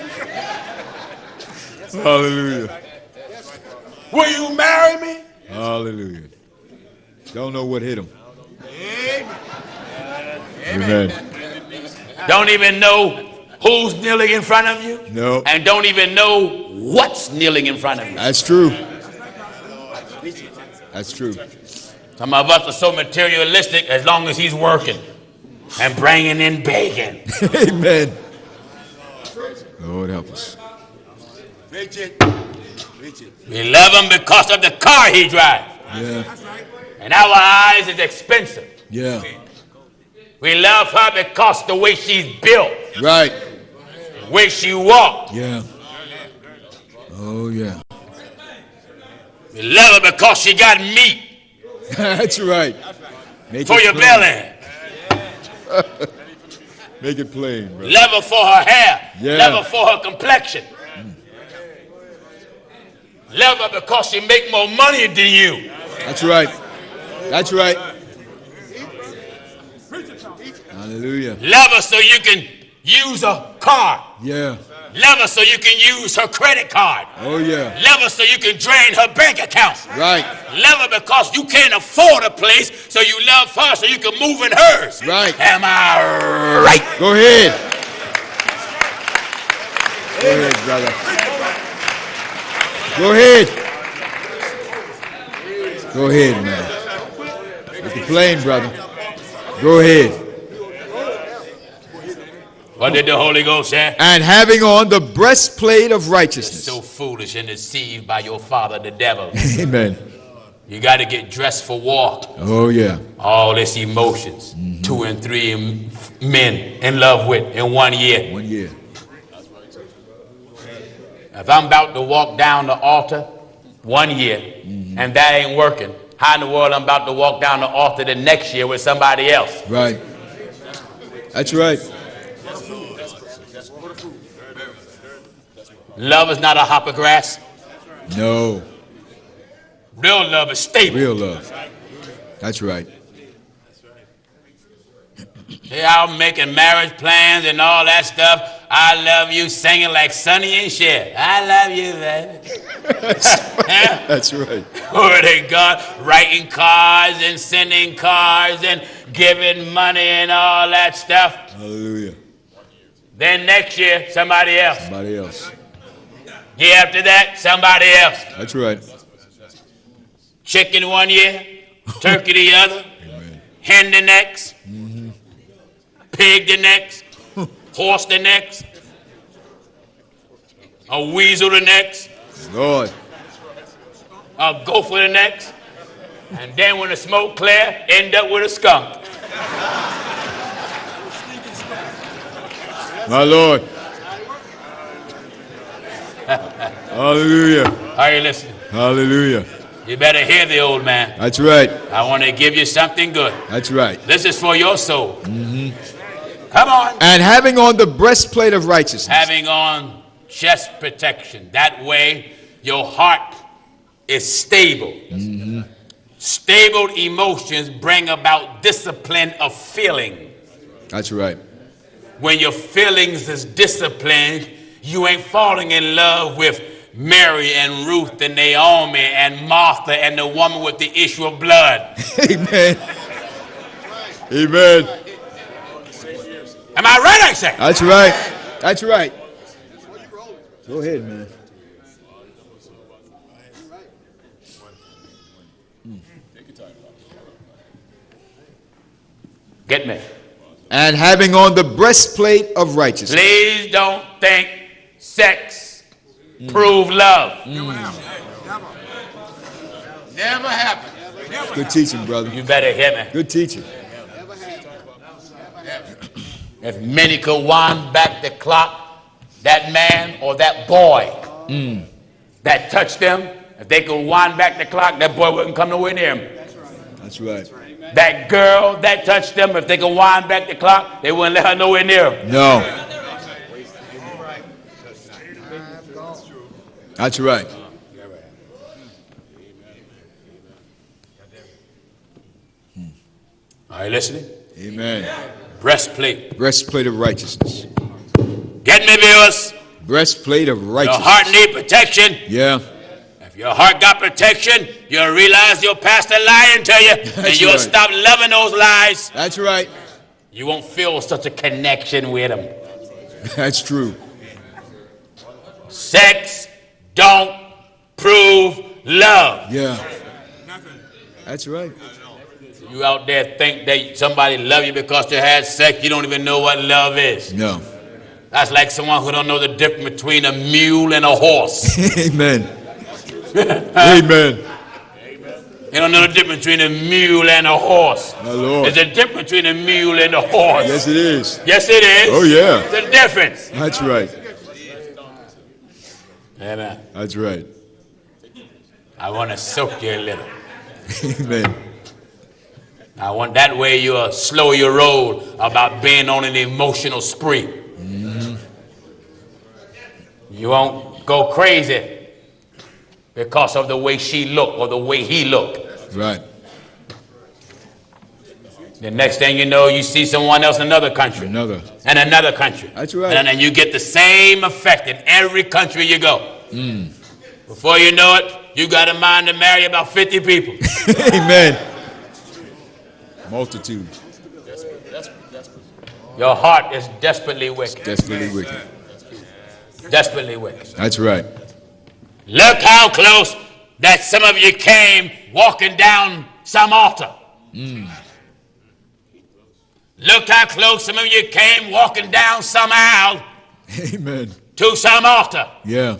S1: Hallelujah.
S2: Will you marry me?
S1: Hallelujah. Don't know what hit him. Amen.
S2: Don't even know who's kneeling in front of you.
S1: No.
S2: And don't even know what's kneeling in front of you.
S1: That's true. That's true.
S2: Some of us are so materialistic as long as he's working and bringing in bacon.
S1: Amen. Lord help us.
S2: We love him because of the car he drives.
S1: Yeah.
S2: In our eyes, it's expensive.
S1: Yeah.
S2: We love her because the way she's built.
S1: Right.
S2: The way she walks.
S1: Yeah. Oh, yeah.
S2: We love her because she got meat.
S1: That's right. Make
S2: for your belly.
S1: Make it plain, bro.
S2: Love her for her hair.
S1: Yeah.
S2: Love her for her complexion. Love her because she make more money than you.
S1: That's right. That's right. Hallelujah.
S2: Love her so you can use a car.
S1: Yeah.
S2: Love her so you can use her credit card.
S1: Oh, yeah.
S2: Love her so you can drain her bank account.
S1: Right.
S2: Love her because you can't afford a place, so you love her so you can move in hers.
S1: Right.
S2: Am I right?
S1: Go ahead. Go ahead, brother. Go ahead. Go ahead, man. Make it plain, brother. Go ahead.
S2: What did the Holy Ghost say?
S1: And having on the breastplate of righteousness.
S2: So foolish and deceived by your father, the devil.
S1: Amen.
S2: You got to get dressed for war.
S1: Oh, yeah.
S2: All this emotions. 2 and 3 men in love with in 1 year.
S1: 1 year.
S2: If I'm about to walk down the altar 1 year and that ain't working, how in the world I'm about to walk down the altar the next year with somebody else?
S1: Right. That's right.
S2: Love is not a hop of grass.
S1: No.
S2: Real love is stable.
S1: Real love. That's right.
S2: They out making marriage plans and all that stuff. I love you, singing like Sonny and Cher. I love you, baby.
S1: That's right.
S2: Glory to God. Writing cards and sending cards and giving money and all that stuff.
S1: Hallelujah.
S2: Then next year, somebody else.
S1: Somebody else.
S2: Year after that, somebody else.
S1: That's right.
S2: Chicken 1 year, turkey the other,
S1: Amen.
S2: hen the next, pig the next, horse the next, a weasel the next,
S1: Lord.
S2: a gopher the next, and then when the smoke clear, end up with a skunk.
S1: My Lord. Hallelujah.
S2: Are you listening?
S1: Hallelujah.
S2: You better hear the old man.
S1: That's right.
S2: I want to give you something good.
S1: That's right.
S2: This is for your soul. Come on.
S1: And having on the breastplate of righteousness.
S2: Having on chest protection. That way your heart is stable. Stable emotions bring about discipline of feeling.
S1: That's right.
S2: When your feelings is disciplined, you ain't falling in love with Mary and Ruth and Naomi and Martha and the woman with the issue of blood.
S1: Amen. Amen.
S2: Am I right, I say?
S1: That's right. That's right. Go ahead, man.
S2: Get me.
S1: And having on the breastplate of righteousness.
S2: Please don't think sex prove love.
S3: Never happened.
S1: Good teaching, brother.
S2: You better hear me.
S1: Good teaching.
S2: If many could wind back the clock, that man or that boy that touched them, if they could wind back the clock, that boy wouldn't come nowhere near him.
S1: That's right.
S2: That girl that touched them, if they could wind back the clock, they wouldn't let her nowhere near him.
S1: No. That's right.
S2: Are you listening?
S1: Amen.
S2: Breastplate.
S1: Breastplate of righteousness.
S2: Get me, viewers.
S1: Breastplate of
S2: Your
S1: righteousness.
S2: heart need protection.
S1: Yeah.
S2: If your heart got protection, you'll realize your pastor lying to you, and you'll
S1: right.
S2: stop loving those lies.
S1: That's right.
S2: You won't feel such a connection with them.
S1: That's true.
S2: Sex don't prove love.
S1: Yeah. That's right.
S2: You out there think that somebody love you because they had sex, you don't even know what love is.
S1: No.
S2: That's like someone who don't know the difference between a mule and a horse.
S1: Amen. Amen.
S2: You don't know the difference between a mule and a horse.
S1: My Lord.
S2: There's a difference between a mule and a horse.
S1: Yes, it is.
S2: Yes, it is.
S1: Oh, yeah.
S2: There's a difference.
S1: That's right.
S2: Amen.
S1: That's right.
S2: I want to soak you a little.
S1: Amen.
S2: I want that way you'll slow your roll about being on an emotional spree. You won't go crazy because of the way she looked or the way he looked.
S1: Right.
S2: The next thing you know, you see someone else in another country.
S1: Another.
S2: And another country.
S1: That's right.
S2: And then you get the same effect in every country you go. Before you know it, you got a mind to marry about 50 people.
S1: Amen. Multitude.
S2: Your heart is desperately wicked.
S1: Desperately wicked.
S2: Desperately wicked.
S1: That's right.
S2: Look how close that some of you came walking down some altar. Look how close some of you came walking down some aisle.
S1: Amen.
S2: To some altar.
S1: Yeah.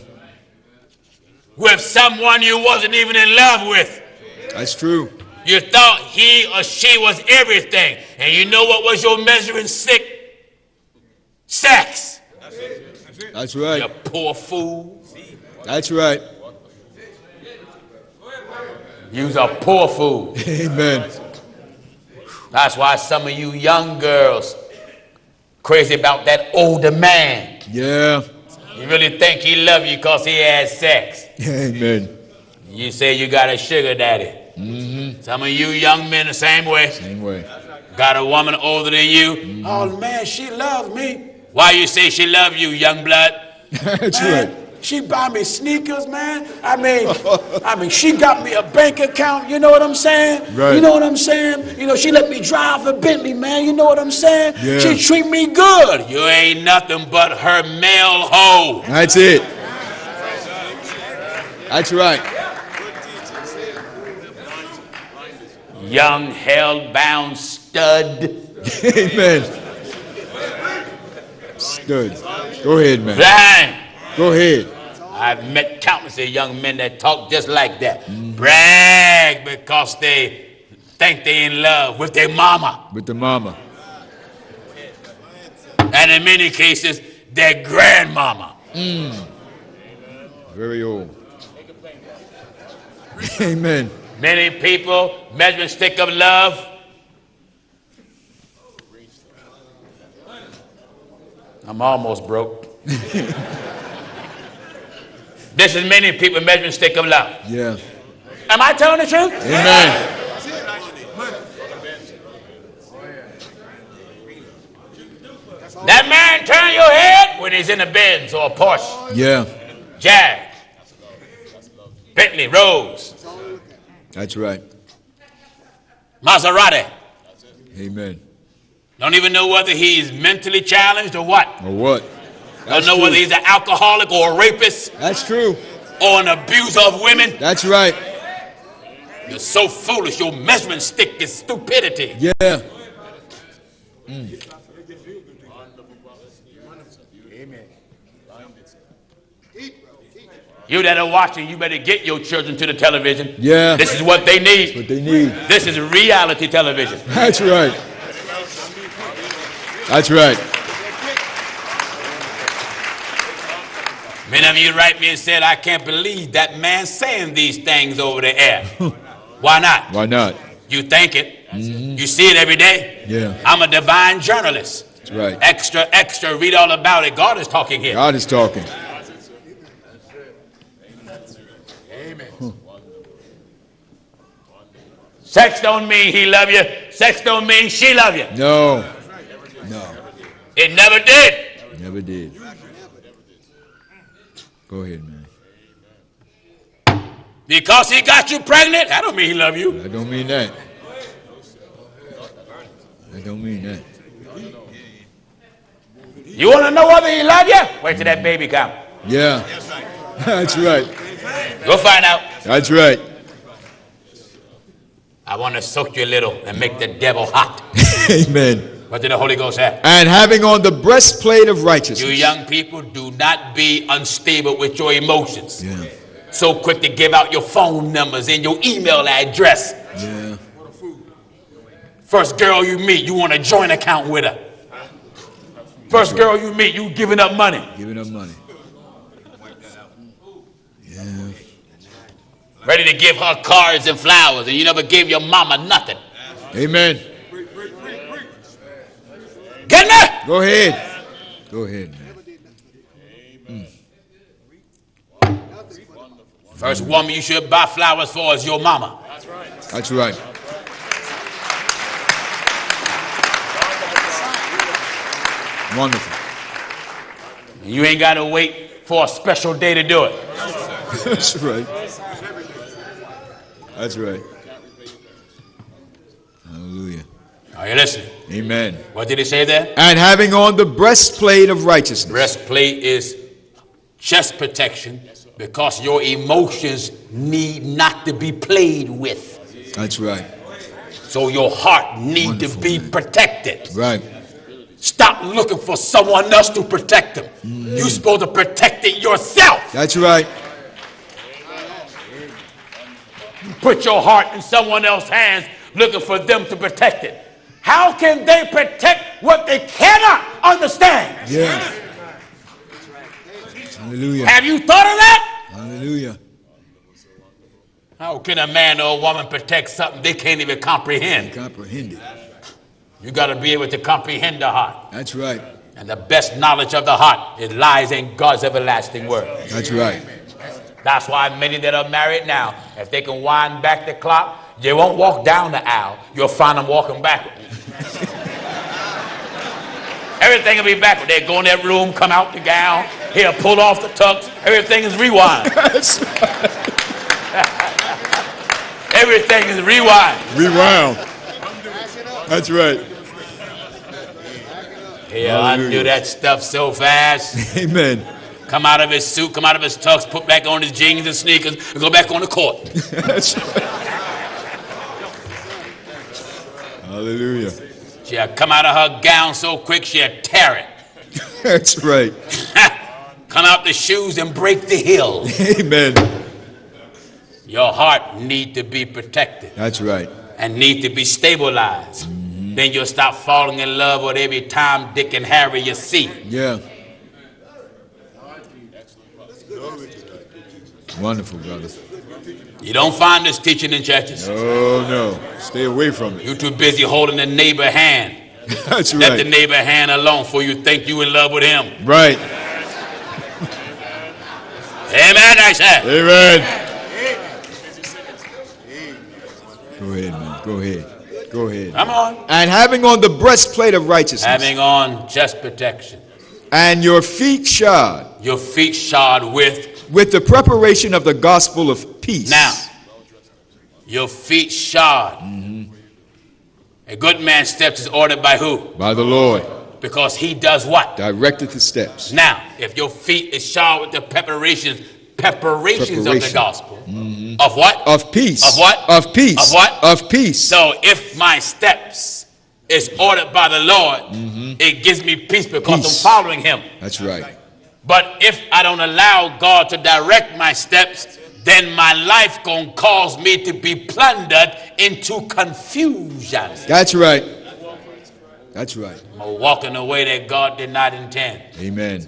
S2: With someone you wasn't even in love with.
S1: That's true.
S2: You thought he or she was everything. And you know what was your measuring stick? Sex.
S1: That's right.
S2: You poor fool.
S1: That's right.
S2: You's a poor fool.
S1: Amen.
S2: That's why some of you young girls crazy about that older man.
S1: Yeah.
S2: You really think he love you because he had sex.
S1: Amen.
S2: You say you got a sugar daddy. Some of you young men the same way.
S1: Same way.
S2: Got a woman older than you. Oh man, she loves me. Why you say she love you, young blood?
S1: That's
S2: Man,
S1: right.
S2: she buy me sneakers, man. I mean, she got me a bank account. You know what I'm saying?
S1: Right.
S2: You know what I'm saying? You know, she let me drive a Bentley, man. You know what I'm saying?
S1: Yeah.
S2: She treat me good. You ain't nothing but her male hoe.
S1: That's it. That's right.
S2: Young, hell-bound stud.
S1: Amen. Stud. Go ahead, man.
S2: Blind.
S1: Go ahead.
S2: I've met countless of young men that talk just like that. Brag because they think they in love with their mama.
S1: With the mama.
S2: And in many cases, their grandmama.
S1: Very old. Amen.
S2: Many people, measuring stick of love. I'm almost broke. This is many people measuring stick of love.
S1: Yeah.
S2: Am I telling the truth?
S1: Amen.
S2: That man turn your head when he's in a Benz or a Porsche.
S1: Yeah.
S2: Jag. Bentley, Rolls.
S1: That's right.
S2: Maserati.
S1: Amen.
S2: Don't even know whether he's mentally challenged or what.
S1: Or what?
S2: Don't know whether he's an alcoholic or a rapist.
S1: That's true.
S2: Or an abuser of women.
S1: That's right.
S2: You're so foolish. Your measuring stick is stupidity.
S1: Yeah.
S2: You that are watching, you better get your children to the television.
S1: Yeah.
S2: This is what they need.
S1: That's what they need.
S2: This is reality television.
S1: That's right. That's right.
S2: Many of you write me and said, I can't believe that man saying these things over the air. Why not?
S1: Why not?
S2: You think it. You see it every day.
S1: Yeah.
S2: I'm a divine journalist.
S1: That's right.
S2: Extra, extra, read all about it. God is talking here.
S1: God is talking.
S2: Sex don't mean he love you. Sex don't mean she love you.
S1: No. No.
S2: It never did.
S1: Never did. Go ahead, man.
S2: Because he got you pregnant, that don't mean he love you.
S1: I don't mean that. I don't mean that.
S2: You want to know whether he love you? Wait till that baby come.
S1: Yeah. That's right.
S2: Go find out.
S1: That's right.
S2: I want to soak you a little and make the devil hot.
S1: Amen.
S2: What did the Holy Ghost have?
S1: And having on the breastplate of righteousness.
S2: You young people, do not be unstable with your emotions.
S1: Yeah.
S2: So quick to give out your phone numbers and your email address.
S1: Yeah.
S2: First girl you meet, you want a joint account with her. First girl you meet, you giving up money.
S1: Giving up money. Yeah.
S2: Ready to give her cards and flowers, and you never gave your mama nothing.
S1: Amen.
S2: Get in there.
S1: Go ahead. Go ahead, man.
S2: First woman you should buy flowers for is your mama.
S1: That's right. Wonderful.
S2: You ain't got to wait for a special day to do it.
S1: That's right. That's right. Hallelujah.
S2: Are you listening?
S1: Amen.
S2: What did he say there?
S1: And having on the breastplate of righteousness.
S2: Breastplate is chest protection because your emotions need not to be played with.
S1: That's right.
S2: So your heart need
S1: Wonderful,
S2: to be
S1: man.
S2: protected.
S1: Right.
S2: Stop looking for someone else to protect them. You're supposed to protect it yourself.
S1: That's right.
S2: Put your heart in someone else's hands looking for them to protect it. How can they protect what they cannot understand?
S1: Yeah. Hallelujah.
S2: Have you thought of that?
S1: Hallelujah.
S2: How can a man or a woman protect something they can't even comprehend?
S1: Comprehend it.
S2: You got to be able to comprehend the heart.
S1: That's right.
S2: And the best knowledge of the heart is lies in God's everlasting word.
S1: That's right.
S2: That's why many that are married now, if they can wind back the clock, they won't walk down the aisle. You'll find them walking backward. Everything will be backward. They go in that room, come out the gown, he'll pull off the tux. Everything is rewind.
S1: That's right.
S2: Everything is rewind.
S1: Rewound. That's right.
S2: He'll undo that stuff so fast.
S1: Amen.
S2: Come out of his suit, come out of his tux, put back on his jeans and sneakers, and go back on the court.
S1: That's right. Hallelujah.
S2: She'll come out of her gown so quick she'll tear it.
S1: That's right.
S2: come out the shoes and break the heel.
S1: Amen.
S2: Your heart need to be protected.
S1: That's right.
S2: And need to be stabilized. Then you'll stop falling in love with every Tom, Dick, and Harry you see.
S1: Yeah. Wonderful, brother.
S2: You don't find this teaching in churches.
S1: Oh, no. Stay away from it.
S2: You're too busy holding the neighbor hand.
S1: That's
S2: Let
S1: right.
S2: the neighbor hand alone for you think you in love with him.
S1: Right.
S2: Amen, I said.
S1: Amen. Go ahead, man. Go ahead. Go ahead.
S2: Come on.
S1: And having on the breastplate of righteousness.
S2: Having on chest protection.
S1: And your feet shod.
S2: Your feet shod with.
S1: With the preparation of the gospel of peace.
S2: Now, your feet shod. A good man's steps is ordered by who? By the Lord. Because he does what?
S1: Directed the steps.
S2: Now, if your feet is shod with the preparations of the gospel. Of what?
S1: Of peace.
S2: Of what?
S1: Of peace.
S2: Of what?
S1: Of peace.
S2: So if my steps is ordered by the Lord, it gives me peace because I'm following him.
S1: That's right.
S2: But if I don't allow God to direct my steps, then my life gonna cause me to be plundered into confusion.
S1: That's right. That's right.
S2: I'm walking the way that God did not intend.
S1: Amen.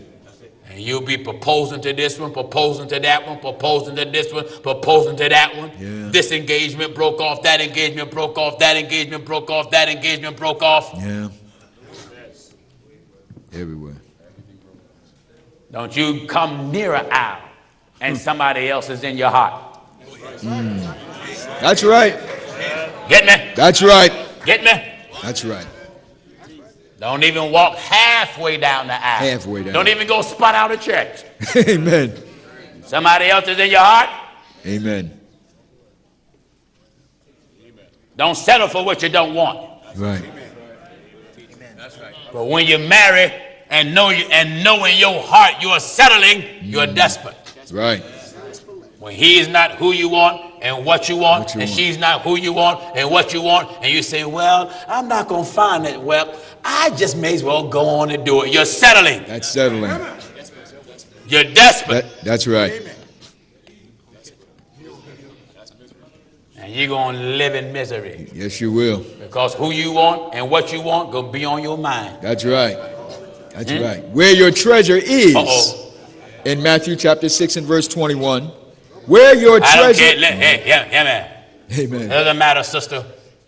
S2: And you'll be proposing to this one, proposing to that one, proposing to this one, proposing to that one.
S1: Yeah.
S2: This engagement broke off, that engagement broke off, that engagement broke off, that engagement broke off.
S1: Yeah. Everywhere.
S2: Don't you come near an aisle and somebody else is in your heart.
S1: That's right.
S2: Get me?
S1: That's right.
S2: Get me?
S1: That's right.
S2: Don't even walk halfway down the aisle.
S1: Halfway down.
S2: Don't even go spot out of church.
S1: Amen.
S2: Somebody else is in your heart.
S1: Amen.
S2: Don't settle for what you don't want.
S1: Right.
S2: But when you marry and know in your heart you are settling, you're desperate.
S1: Right.
S2: When he is not who you want and what you want, and she's not who you want and what you want, and you say, well, I'm not going to find it. Well, I just may as well go on and do it. You're settling.
S1: That's settling.
S2: You're desperate.
S1: That's right.
S2: And you're going to live in misery.
S1: Yes, you will.
S2: Because who you want and what you want going to be on your mind.
S1: That's right. That's right. Where your treasure is, in Matthew chapter 6 and verse 21, where your treasure...
S2: I don't care. Man.
S1: Amen.
S2: It doesn't matter, sister,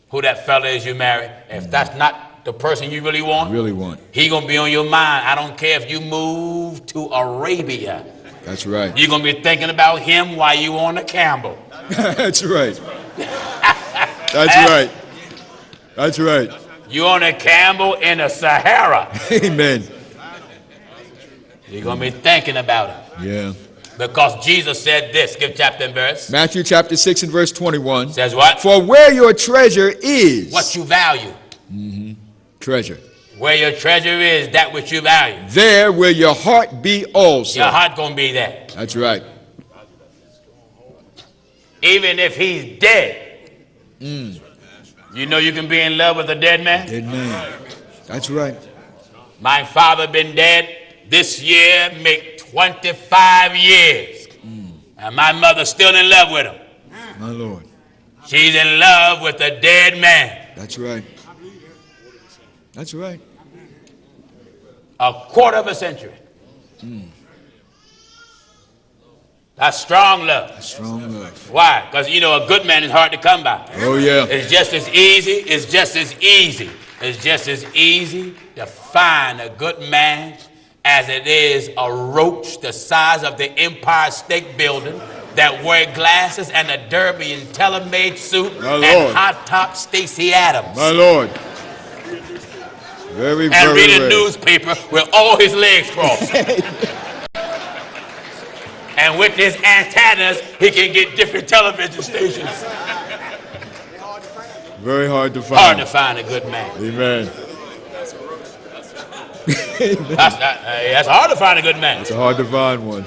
S2: who that fella is you marry. If that's not the person you really want, he going to be on your mind. I don't care if you move to Arabia.
S1: That's right.
S2: You're going to be thinking about him while you on the Campbell.
S1: That's right. That's right. That's right.
S2: You on a Campbell in the Sahara.
S1: Amen.
S2: You're going to be thinking about it.
S1: Yeah.
S2: Because Jesus said this. Give chapter and verse.
S1: Matthew chapter 6 and verse 21.
S2: Says what?
S1: For where your treasure is.
S2: What you value.
S1: Treasure.
S2: Where your treasure is, that which you value.
S1: There will your heart be also.
S2: Your heart going to be there.
S1: That's right.
S2: Even if he's dead. You know you can be in love with a dead man?
S1: Dead man. That's right.
S2: My father been dead this year, make 25 years. And my mother's still in love with him.
S1: My Lord.
S2: She's in love with a dead man.
S1: That's right. That's right.
S2: A quarter of a century. That's strong love.
S1: That's strong love.
S2: Why? Because, you know, a good man is hard to come by.
S1: Oh, yeah.
S2: It's just as easy. It's just as easy. It's just as easy to find a good man as it is a roach the size of the Empire State Building that wear glasses and a derby and tailor-made suit and hot top Stacey Adams.
S1: My Lord. Very,
S2: and read a newspaper with all his legs crossed. And with his antennas, he can get different television stations.
S1: Very hard to find.
S2: Hard to find a good man.
S1: Amen.
S2: That's hard to find a good man.
S1: It's hard to find one.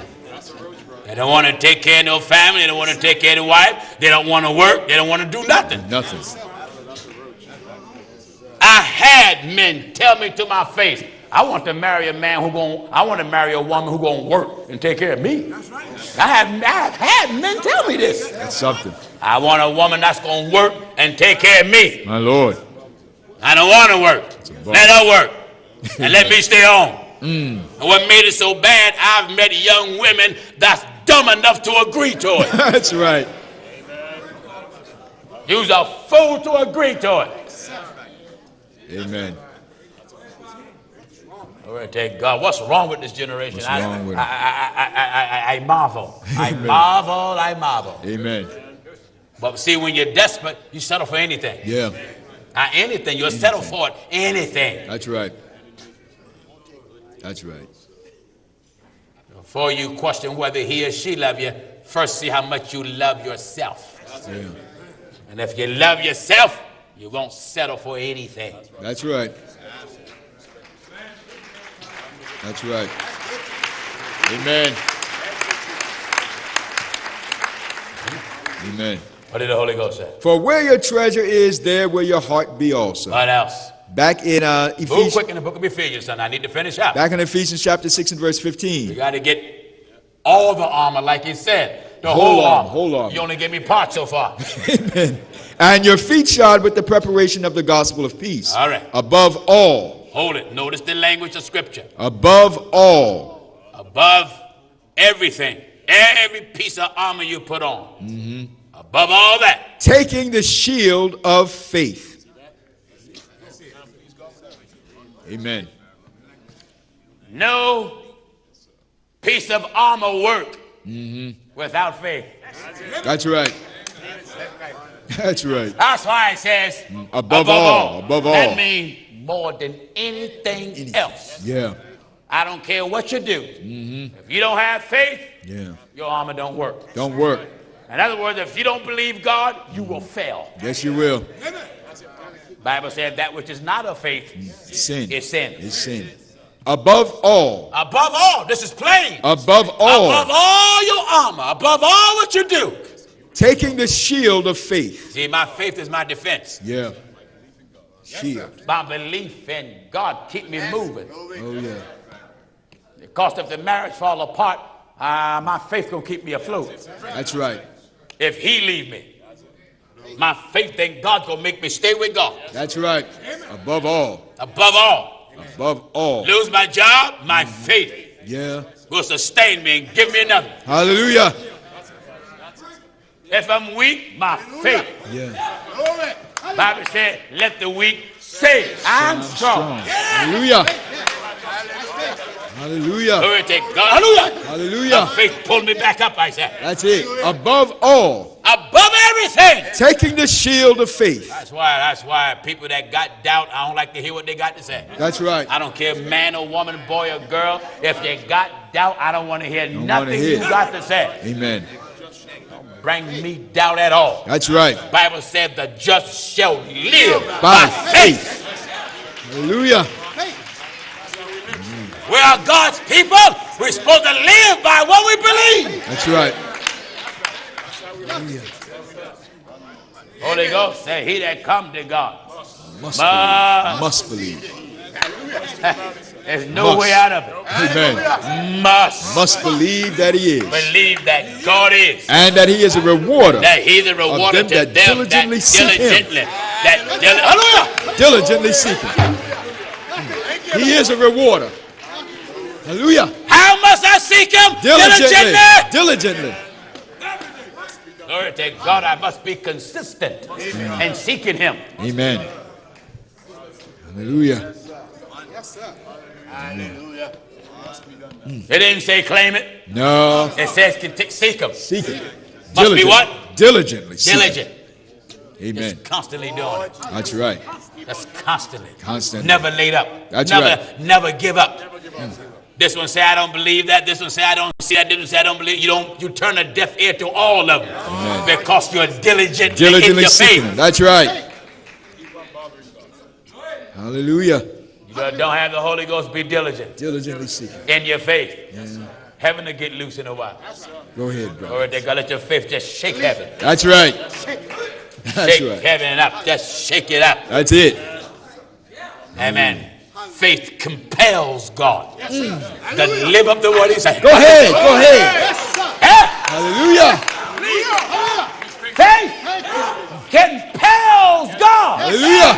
S2: They don't want to take care of no family. They don't want to take care of the wife. They don't want to work. They don't want to do nothing.
S1: Nothing.
S2: I had men tell me to my face, I want to marry a man I want to marry a woman who's going to work and take care of me. That's right. I have had men tell me this.
S1: That's something.
S2: I want a woman that's going to work and take care of me.
S1: My Lord.
S2: I don't want to work. Let her work. And let me stay home. And what made it so bad, I've met young women that's dumb enough to agree to it.
S1: That's right.
S2: You's a fool to agree to it.
S1: Amen.
S2: All right, thank God. What's wrong with this generation?
S1: What's wrong with it?
S2: I marvel. I marvel.
S1: Amen.
S2: But see, when you're desperate, you settle for anything.
S1: Yeah.
S2: Anything. You'll settle for it. Anything.
S1: That's right. That's right.
S2: Before you question whether he or she love you, first see how much you love yourself.
S1: Yeah.
S2: And if you love yourself, you won't settle for anything.
S1: That's right. That's right. Amen. Amen.
S2: What did the Holy Ghost say?
S1: For where your treasure is, there will your heart be also.
S2: What else?
S1: Back in
S2: Ephesians. Move quick in the book of Ephesians, son. I need to finish up.
S1: Back in Ephesians chapter 6 and verse 15.
S2: You got to get all the armor, like he said. The whole armor.
S1: Whole armor.
S2: You only gave me parts so far.
S1: Amen. And your feet shod with the preparation of the gospel of peace.
S2: All right.
S1: Above all.
S2: Hold it. Notice the language of Scripture.
S1: Above all.
S2: Above everything. Every piece of armor you put on. Mm-hmm. Above all that.
S1: Taking the shield of faith. Amen.
S2: No piece of armor work without faith.
S1: That's right. That's right.
S2: That's why it says
S1: above all. Above all.
S2: That means more than anything else.
S1: Yeah.
S2: I don't care what you do. If you don't have faith, your armor don't work.
S1: Don't work.
S2: In other words, if you don't believe God, you will fail.
S1: Yes, you will.
S2: Bible says that which is not of faith
S1: sin.
S2: Is sin.
S1: It's sin. Above all.
S2: Above all. This is plain.
S1: Above all.
S2: Above all your armor. Above all what you do.
S1: Taking the shield of faith.
S2: See, my faith is my defense.
S1: Yeah. Shield.
S2: My belief in God keep me moving.
S1: Oh, yeah.
S2: Because if the marriage fall apart, my faith gonna keep me afloat.
S1: That's right.
S2: If he leave me, my faith in God gonna make me stay with God.
S1: That's right. Above all.
S2: Above all.
S1: Above all.
S2: Lose my job, my faith will sustain me and give me another.
S1: Hallelujah.
S2: If I'm weak, my faith. Bible said, let the weak say, I'm strong.
S1: Hallelujah. Hallelujah.
S2: Glory to God. Hallelujah.
S1: Hallelujah.
S2: My faith pulled me back up, I said.
S1: That's it. Above all.
S2: Above everything.
S1: Taking the shield of faith.
S2: That's why people that got doubt, I don't like to hear what they got to say.
S1: That's right.
S2: I don't care man or woman, boy or girl. If you got doubt, I don't want to hear nothing you got to say.
S1: Amen.
S2: Don't bring me doubt at all.
S1: That's right.
S2: The Bible said the just shall live
S1: by faith. Hallelujah.
S2: We are God's people. We're supposed to live by what we believe.
S1: That's right.
S2: Holy Ghost say, he that come to God
S1: must believe.
S2: There's no way out of it.
S1: Amen.
S2: Must
S1: believe that he is.
S2: Believe that God is.
S1: And that he is a rewarder.
S2: That he's a rewarder
S1: of them
S2: to
S1: that diligently seek him. Diligently seek him. He is a rewarder. Hallelujah.
S2: How must I seek him?
S1: Diligently.
S2: Glory to God, I must be consistent in seeking him.
S1: Amen. Hallelujah.
S3: Yes, sir. Hallelujah.
S2: It didn't say claim it.
S1: No.
S2: It says seek him.
S1: Seek it.
S2: Must be what?
S1: Diligently.
S2: Diligent.
S1: Amen.
S2: Just constantly doing it.
S1: That's right.
S2: That's constantly.
S1: Constantly.
S2: Never laid up.
S1: That's
S2: right. Never give up. This one say I don't believe that. This one say I don't see that. This one say I don't believe. You turn a deaf ear to all of them. Amen. Because you're diligently in your faith.
S1: That's right. Hallelujah.
S2: You don't have the Holy Ghost. Be diligent.
S1: Diligently seeking.
S2: In your faith. Yeah. Heaven will get loose in a while.
S1: Go ahead, brother.
S2: Or they gotta let your faith just shake heaven.
S1: That's right.
S2: Shake heaven up. Just shake it up.
S1: That's it.
S2: Amen. Faith compels God to live up to what he said.
S1: Go ahead. Go ahead.
S2: Yeah.
S1: Hallelujah.
S2: Faith compels God.
S1: Hallelujah.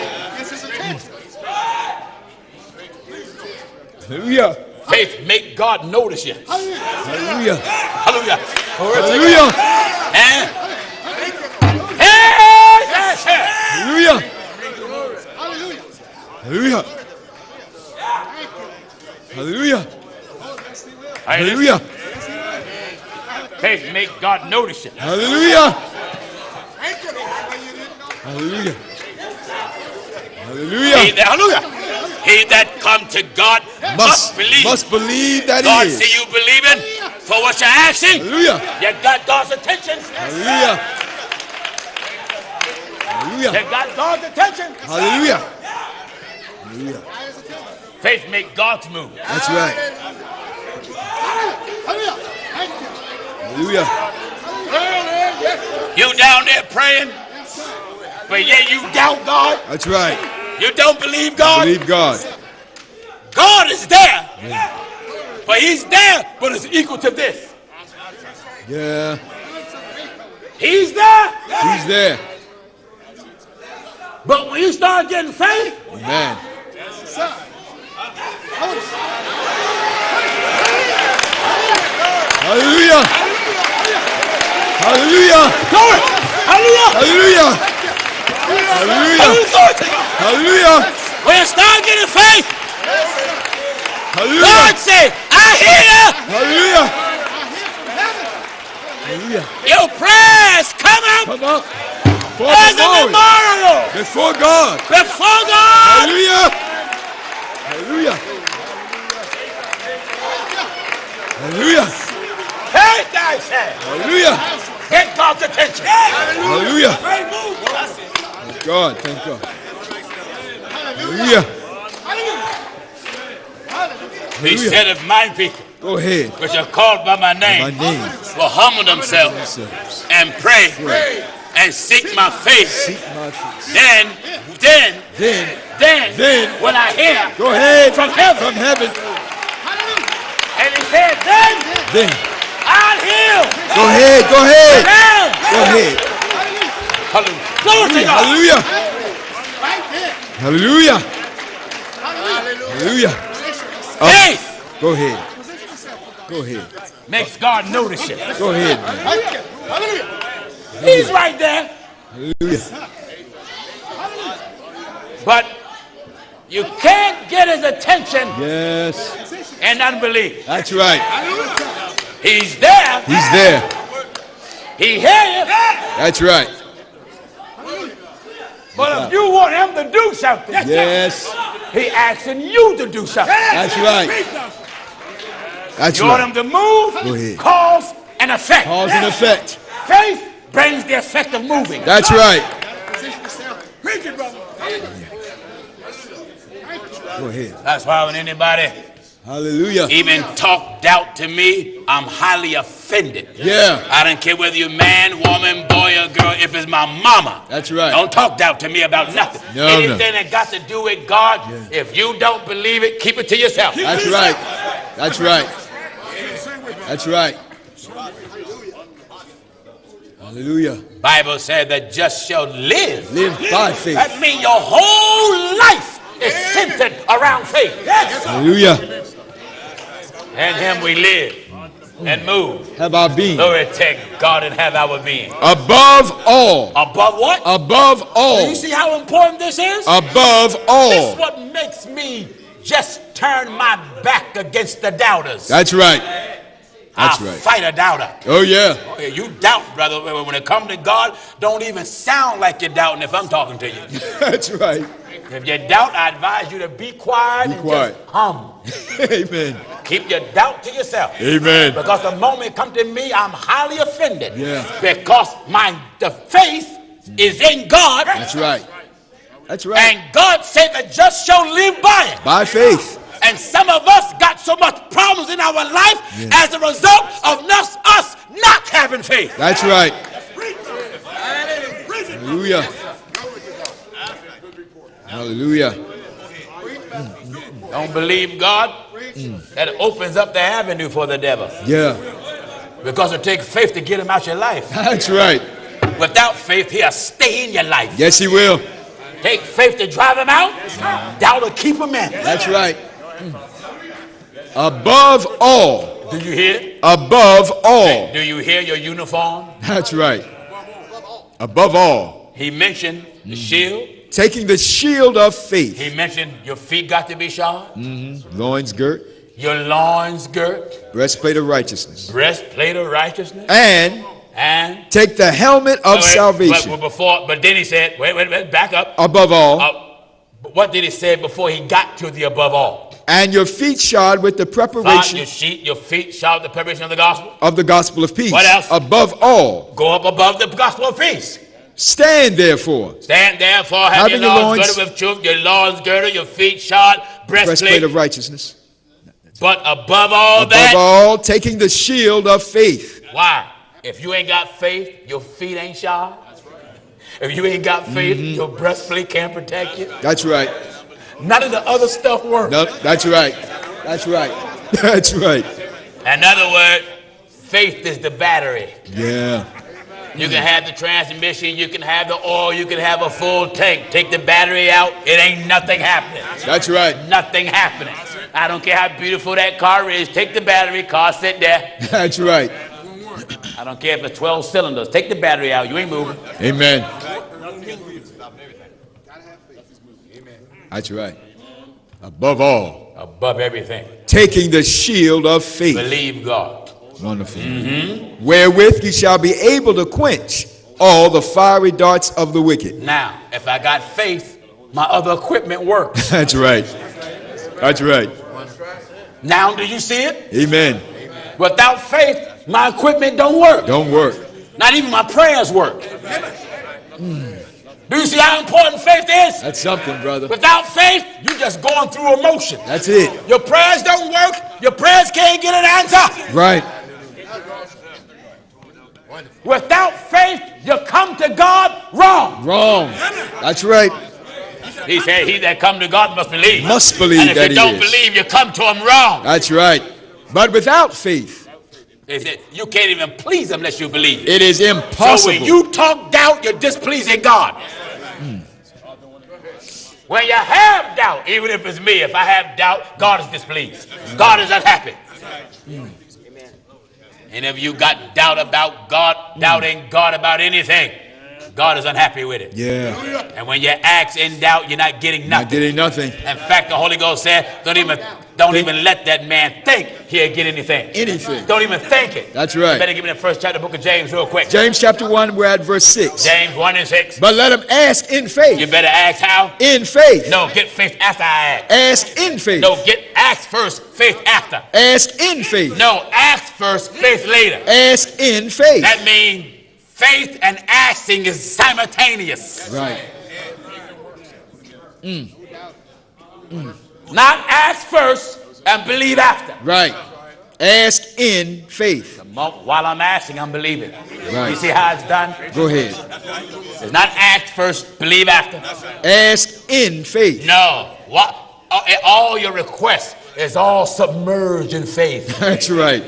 S1: Hallelujah.
S2: Faith make God notice you.
S1: Hallelujah.
S2: Hallelujah.
S1: Hallelujah.
S2: And
S1: Hallelujah. Hallelujah. Hallelujah. Hallelujah.
S2: Faith make God notice you.
S1: Hallelujah. Hallelujah. Hallelujah.
S2: He that come to God must believe.
S1: Must believe that
S2: God
S1: he is.
S2: see you believing for what you're asking.
S1: Hallelujah.
S2: You got God's attention.
S1: Hallelujah. Hallelujah.
S2: You got God's attention.
S1: Hallelujah. Hallelujah.
S2: Faith make God's move.
S1: That's right. Hallelujah.
S2: You down there praying, but yet you doubt God.
S1: That's right.
S2: You don't believe God.
S1: Believe God.
S2: God is there. But he's there, but it's equal to this.
S1: Yeah.
S2: He's there.
S1: He's there.
S2: But when you start getting faith,
S1: Amen. Hallelujah. Hallelujah.
S2: glory. Hallelujah.
S1: Hallelujah. Hallelujah. Hallelujah.
S2: When you start getting faith,
S1: Hallelujah.
S2: God say, I hear you.
S1: Hallelujah. Hallelujah.
S2: Your prayers come up
S1: Come up.
S2: as a memorial
S1: Before God.
S2: before God.
S1: Hallelujah. Hallelujah. Hallelujah.
S2: Faith, I say,
S1: Hallelujah.
S2: get God's attention.
S1: Hallelujah.
S2: Great move.
S1: Thank God. Thank God. Hallelujah.
S2: He said, if my people,
S1: Go ahead.
S2: which are called by my name,
S1: My name.
S2: will humble themselves and pray and seek my face,
S1: Seek my face.
S2: then
S1: Then.
S2: when I hear
S1: Go ahead.
S2: from heaven,
S1: From heaven.
S2: and he said, then I'll heal.
S1: Go ahead. Go ahead.
S2: Now.
S1: Go ahead.
S2: Hallelujah. Glory to God.
S1: Hallelujah. Hallelujah. Hallelujah.
S2: Faith
S1: Go ahead. Go ahead.
S2: makes God notice you.
S1: Go ahead, man.
S2: He's right there.
S1: Hallelujah.
S2: But you can't get his attention
S1: Yes.
S2: in unbelief.
S1: That's right.
S2: He's there.
S1: He's there.
S2: He hear you.
S1: That's right.
S2: But if you want him to do something,
S1: Yes.
S2: he asking you to do something.
S1: That's right. That's
S2: You want
S1: right.
S2: him to move,
S1: Go ahead.
S2: cause and effect.
S1: Cause and effect.
S2: Faith brings the effect of moving.
S1: That's right.
S3: Preach it, brother.
S1: Go ahead.
S2: That's why when anybody
S1: Hallelujah.
S2: even talk doubt to me, I'm highly offended.
S1: Yeah.
S2: I don't care whether you're man, woman, boy, or girl. If it's my mama,
S1: That's right.
S2: don't talk doubt to me about nothing.
S1: No,
S2: Anything
S1: no.
S2: that got to do with God, if you don't believe it, keep it to yourself.
S1: That's right. That's right. That's right. Hallelujah.
S2: Bible said that just shall live.
S1: Live by faith.
S2: That means your whole life is centered around faith.
S1: Hallelujah.
S2: In him we live and move.
S1: Have our being.
S2: Glory to God and have our being.
S1: Above all.
S2: Above what?
S1: Above all.
S2: You see how important this is?
S1: Above
S2: This
S1: all.
S2: is what makes me just turn my back against the doubters.
S1: That's right. That's
S2: I
S1: right.
S2: fight a doubter.
S1: Oh, yeah.
S2: You doubt, brother. When it comes to God, don't even sound like you're doubting if I'm talking to you.
S1: That's right.
S2: If you doubt, I advise you to be quiet and
S1: quiet.
S2: just hum.
S1: Amen.
S2: Keep your doubt to yourself.
S1: Amen.
S2: Because the moment it comes to me, I'm highly offended.
S1: Yeah.
S2: Because the faith is in God.
S1: That's right. That's right.
S2: And God said the just shall live by it.
S1: By faith.
S2: And some of us got so much problems in our life as a result of us not having faith.
S1: That's right. Hallelujah. Hallelujah.
S2: Don't believe God. That opens up the avenue for the devil.
S1: Yeah.
S2: Because it takes faith to get him out your life.
S1: That's right.
S2: Without faith, he'll stay in your life.
S1: Yes, he will.
S2: Take faith to drive him out. Doubt will keep him in.
S1: That's right. Above all.
S2: Do you hear?
S1: Above all.
S2: Do you hear your uniform?
S1: That's right. Above all.
S2: He mentioned the shield.
S1: Taking the shield of faith.
S2: He mentioned your feet got to be shod.
S1: Loins girt.
S2: Your loins girt.
S1: Breastplate of righteousness.
S2: Breastplate of righteousness.
S1: And take the helmet of salvation.
S2: But then he said, wait, back up.
S1: Above all.
S2: What did he say before he got to the above all?
S1: And your feet shod with the preparation.
S2: Your feet shod with the preparation of the gospel.
S1: Of the gospel of peace.
S2: What else?
S1: Above all.
S2: Go up above the gospel of peace.
S1: Stand therefore,
S2: having your loins girded with truth, your loins girded, your feet shod, breastplate
S1: of righteousness.
S2: But above all,
S1: taking the shield of faith.
S2: Why? If you ain't got faith, your feet ain't shod. If you ain't got faith, your breastplate can't protect you.
S1: That's right.
S2: None of the other stuff works.
S1: No, that's right. That's right. That's right.
S2: In other words, faith is the battery.
S1: Yeah.
S2: You can have the transmission, you can have the oil, you can have a full tank. Take the battery out, it ain't nothing happening.
S1: That's right.
S2: Nothing happening. I don't care how beautiful that car is. Take the battery, car sit there.
S1: That's right.
S2: I don't care if it's 12 cylinders. Take the battery out, you ain't moving.
S1: Amen. That's right. Above all.
S2: Above everything.
S1: Taking the shield of faith.
S2: Believe God.
S1: Wonderful. Wherewith you shall be able to quench all the fiery darts of the wicked.
S2: Now, if I got faith, my other equipment works.
S1: That's right. That's right.
S2: Now, do you see it?
S1: Amen.
S2: Without faith, my equipment don't work.
S1: Don't work.
S2: Not even my prayers work. Do you see how important faith is?
S1: That's something, brother.
S2: Without faith, you're just going through emotion.
S1: That's it.
S2: Your prayers don't work. Your prayers can't get an answer.
S1: Right.
S2: Without faith, you come to God wrong.
S1: Wrong. That's right.
S2: He said, he that come to God must believe.
S1: Must believe
S2: and if
S1: that
S2: you don't believe, you come to him wrong.
S1: That's right. But without faith,
S2: he said, you can't even please him unless you believe.
S1: It is impossible.
S2: So when you talk doubt, you're displeasing God. When you have doubt, even if it's me, if I have doubt, God is displeased. God is unhappy. And if you got doubt about God, doubting God about anything, God is unhappy with it.
S1: Yeah.
S2: And when you act in doubt, you're not getting nothing.
S1: Not getting nothing.
S2: In fact, the Holy Ghost said, don't even let that man think he'll get anything.
S1: Anything.
S2: Don't even think it.
S1: That's right.
S2: You better give me the first chapter of the book of James real quick.
S1: James chapter 1, we're at verse 6.
S2: James 1 and 6.
S1: But let him ask in faith.
S2: You better ask how?
S1: In faith.
S2: No, get faith after I ask.
S1: Ask in faith.
S2: No, ask first, faith after.
S1: Ask in faith.
S2: No, ask first, faith later.
S1: Ask in faith.
S2: That means faith and asking is simultaneous.
S1: Right.
S2: Not ask first and believe after.
S1: Right. Ask in faith.
S2: While I'm asking, I'm believing.
S1: Right.
S2: You see how it's done?
S1: Go ahead.
S2: It's not ask first, believe after.
S1: Ask in faith.
S2: No. What? All your requests is all submerged in faith.
S1: That's right.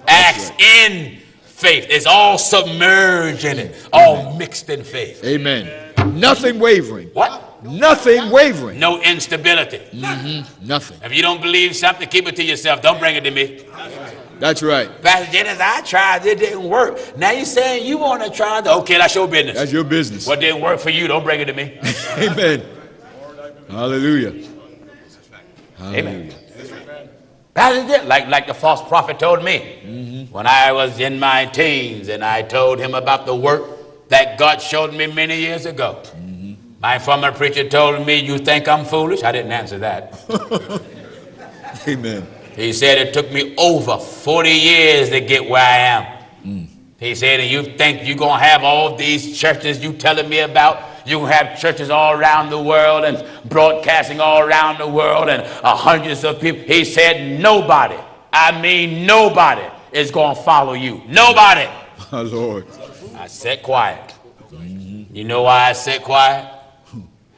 S2: Ask in faith. It's all submerged in it. All mixed in faith.
S1: Amen. Nothing wavering.
S2: What?
S1: Nothing wavering.
S2: No instability.
S1: Nothing.
S2: If you don't believe something, keep it to yourself. Don't bring it to me.
S1: That's right.
S2: Pastor Jennings, I tried. It didn't work. Now you're saying you want to try. Okay, that's your business.
S1: That's your business.
S2: What didn't work for you, don't bring it to me.
S1: Amen. Hallelujah.
S2: Amen. Pastor, like the false prophet told me when I was in my teens, and I told him about the work that God showed me many years ago. My former preacher told me, you think I'm foolish? I didn't answer that.
S1: Amen.
S2: He said it took me over 40 years to get where I am. He said, and you think you're going to have all these churches you telling me about? You have churches all around the world and broadcasting all around the world and hundreds of people. He said, nobody, I mean nobody is going to follow you. Nobody.
S1: Oh, Lord.
S2: I sat quiet. You know why I sat quiet?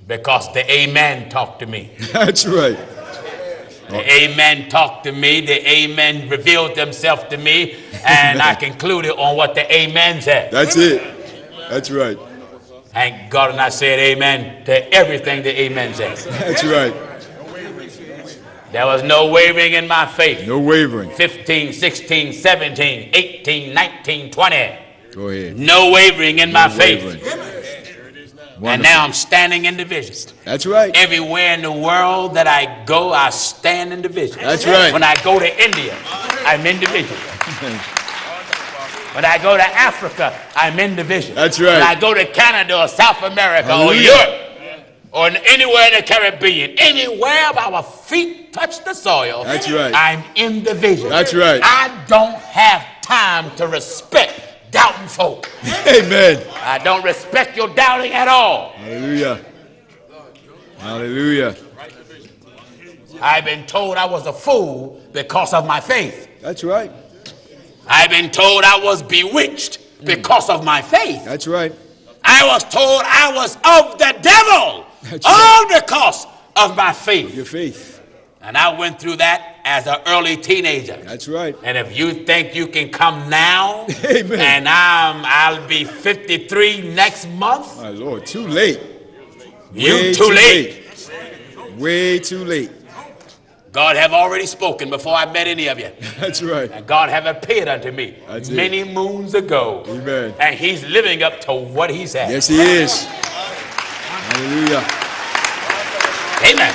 S2: Because the amen talked to me.
S1: That's right.
S2: The amen talked to me. The amen revealed themselves to me. And I concluded on what the amen said.
S1: That's it. That's right.
S2: Thank God, and I said amen to everything the amen said.
S1: That's right.
S2: There was no wavering in my faith.
S1: No wavering.
S2: 15, 16, 17, 18, 19, 20.
S1: Go ahead.
S2: No wavering in my faith.
S1: Wonderful.
S2: And now I'm standing in division.
S1: That's right.
S2: Everywhere in the world that I go, I stand in division.
S1: That's right.
S2: When I go to India, I'm in division. When I go to Africa, I'm in division.
S1: That's right.
S2: When I go to Canada or South America
S1: Hallelujah.
S2: or Europe or anywhere in the Caribbean, anywhere our feet touch the soil,
S1: that's right.
S2: I'm in division.
S1: That's right.
S2: I don't have time to respect doubting folk.
S1: Amen.
S2: I don't respect your doubting at all.
S1: Hallelujah. Hallelujah.
S2: I've been told I was a fool because of my faith.
S1: That's right.
S2: I've been told I was bewitched because of my faith.
S1: That's right.
S2: I was told I was of the devil.
S1: That's
S2: all because of my faith.
S1: Your faith.
S2: And I went through that as an early teenager.
S1: That's right.
S2: And if you think you can come now,
S1: Amen.
S2: and I'll be 53 next month.
S1: My Lord, too late.
S2: You too late.
S1: Way too late.
S2: God have already spoken before I met any of you.
S1: That's right.
S2: And God have appeared unto me many moons ago.
S1: Amen.
S2: And he's living up to what he said.
S1: Yes, he is. Hallelujah.
S2: Amen.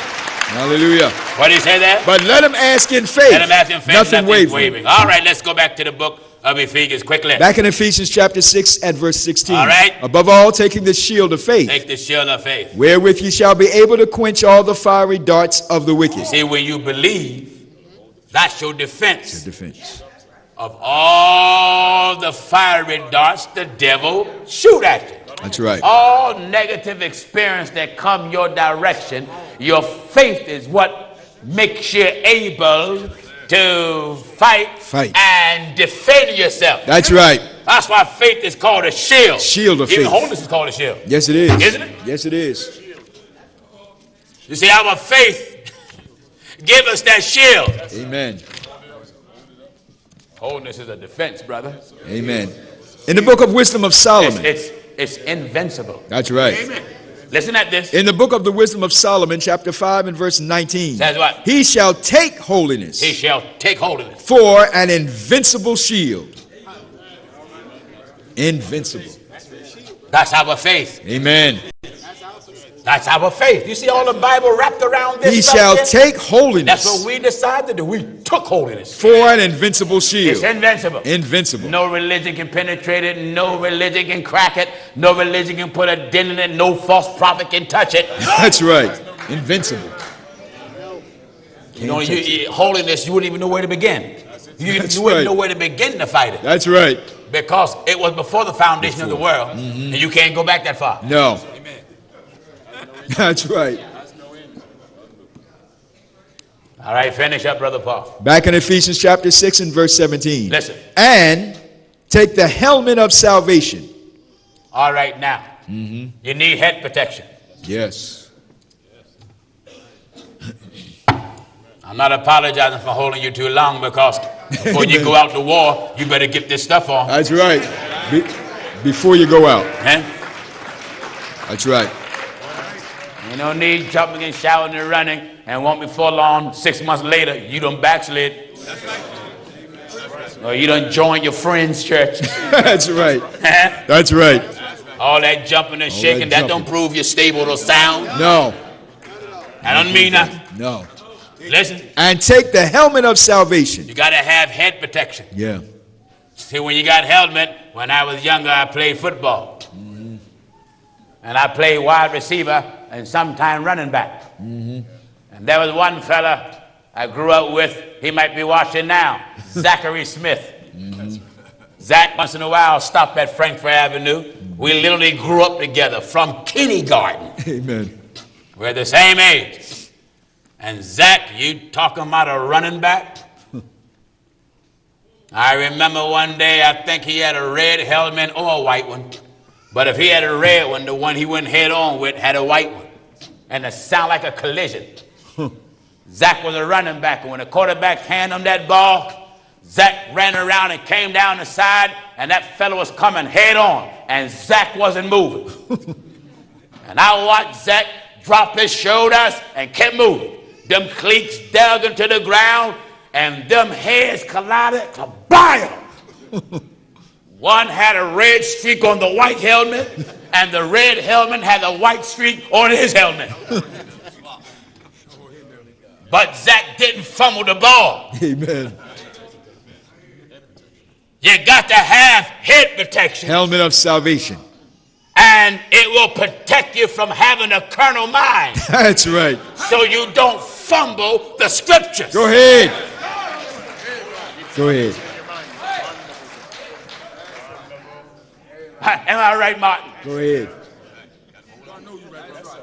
S1: Hallelujah.
S2: What did he say there?
S1: But let him ask in faith.
S2: Let him ask in faith.
S1: Nothing
S2: wavering. All right, let's go back to the book of Ephesians quickly.
S1: Back in Ephesians chapter 6 at verse 16.
S2: All right.
S1: Above all, taking the shield of faith.
S2: Take the shield of faith.
S1: Wherewith ye shall be able to quench all the fiery darts of the wicked.
S2: See, when you believe, that's your defense.
S1: Your defense.
S2: Of all the fiery darts the devil shoot at you.
S1: That's right.
S2: All negative experience that come your direction, your faith is what makes you able to fight and defend yourself.
S1: That's right.
S2: That's why faith is called a shield.
S1: Shield of faith.
S2: Even holiness is called a shield.
S1: Yes, it is.
S2: Isn't it?
S1: Yes, it is.
S2: You see, our faith give us that shield.
S1: Amen.
S2: Holiness is a defense, brother.
S1: Amen. In the book of Wisdom of Solomon.
S2: It's invincible.
S1: That's right.
S2: Amen. Listen at this.
S1: In the book of the Wisdom of Solomon, chapter 5 and verse 19.
S2: Says what?
S1: He shall take holiness.
S2: He shall take holiness.
S1: For an invincible shield. Invincible.
S2: That's our faith.
S1: Amen.
S2: That's our faith. You see all the Bible wrapped around this.
S1: He shall take holiness.
S2: That's what we decided to do. We took holiness.
S1: For an invincible shield.
S2: It's invincible.
S1: Invincible.
S2: No religion can penetrate it. No religion can crack it. No religion can put a dent in it. No false prophet can touch it.
S1: That's right. Invincible.
S2: You know, holiness, you wouldn't even know where to begin. You wouldn't know where to begin to fight it.
S1: That's right.
S2: Because it was before the foundation of the world. Mm-hmm. And you can't go back that far.
S1: No. That's right.
S2: All right, finish up, Brother Paul.
S1: Back in Ephesians chapter 6 and verse 17.
S2: Listen.
S1: And take the helmet of salvation.
S2: All right, now. Mm-hmm. You need head protection.
S1: Yes.
S2: I'm not apologizing for holding you too long because before you go out to war, you better get this stuff on.
S1: That's right. Before you go out.
S2: Huh?
S1: That's right.
S2: You don't need jumping and shouting and running and won't be full on 6 months later, you done backslid. Or you done joined your friend's church.
S1: That's right. That's right.
S2: All that jumping and shaking, that don't prove you're stable or sound.
S1: No.
S2: That don't mean nothing.
S1: No.
S2: Listen.
S1: And take the helmet of salvation.
S2: You got to have head protection.
S1: Yeah.
S2: See, when you got helmet, when I was younger, I played football. Mm-hmm. And I played wide receiver and sometime running back. Mm-hmm. And there was one fella I grew up with. He might be watching now. Zachary Smith. Mm-hmm. Zach, once in a while, stopped at Frankfurt Avenue. We literally grew up together from kindergarten.
S1: Amen.
S2: We're the same age. And Zach, you talking about a running back? I remember one day, I think he had a red helmet or a white one. But if he had a red one, the one he went head on with had a white one. And it sounded like a collision. Zach was a running back, and when the quarterback handed him that ball, Zach ran around and came down the side, and that fellow was coming head on, and Zach wasn't moving. And I watched Zach drop his shoulders and kept moving. Them cleats dug into the ground, and them heads collided. Kabam! One had a red streak on the white helmet, and the red helmet had a white streak on his helmet. But Zach didn't fumble the ball.
S1: Amen.
S2: You got to have head protection.
S1: Helmet of salvation.
S2: And it will protect you from having a carnal mind.
S1: That's right.
S2: So you don't fumble the scriptures.
S1: Go ahead. Go ahead.
S2: Am I right, Martin?
S1: Go ahead.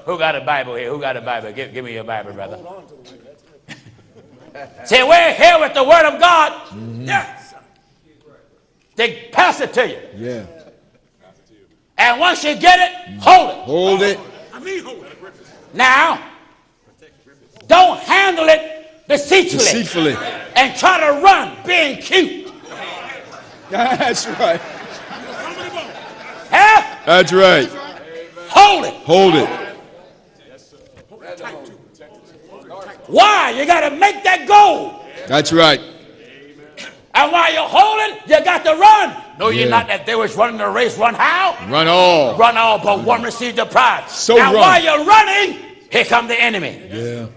S2: Who got a Bible here? Who got a Bible? Give me your Bible, brother. Say, we're here with the Word of God. Mm-hmm. Yes. They pass it to you.
S1: Yeah.
S2: And once you get it, hold it.
S1: Hold it.
S3: I mean, hold it.
S2: Now, don't handle it deceitfully. And try to run being cute.
S1: That's right.
S2: Huh?
S1: That's right.
S2: Hold it.
S1: Hold it.
S2: Why? You got to make that goal.
S1: That's right.
S2: And while you're holding, you got to run. No, you're not. That they was running the race. Run how?
S1: Run all.
S2: Run all, but one received the prize.
S1: So
S2: now,
S1: run.
S2: while you're running, here come the enemy.
S1: Yeah.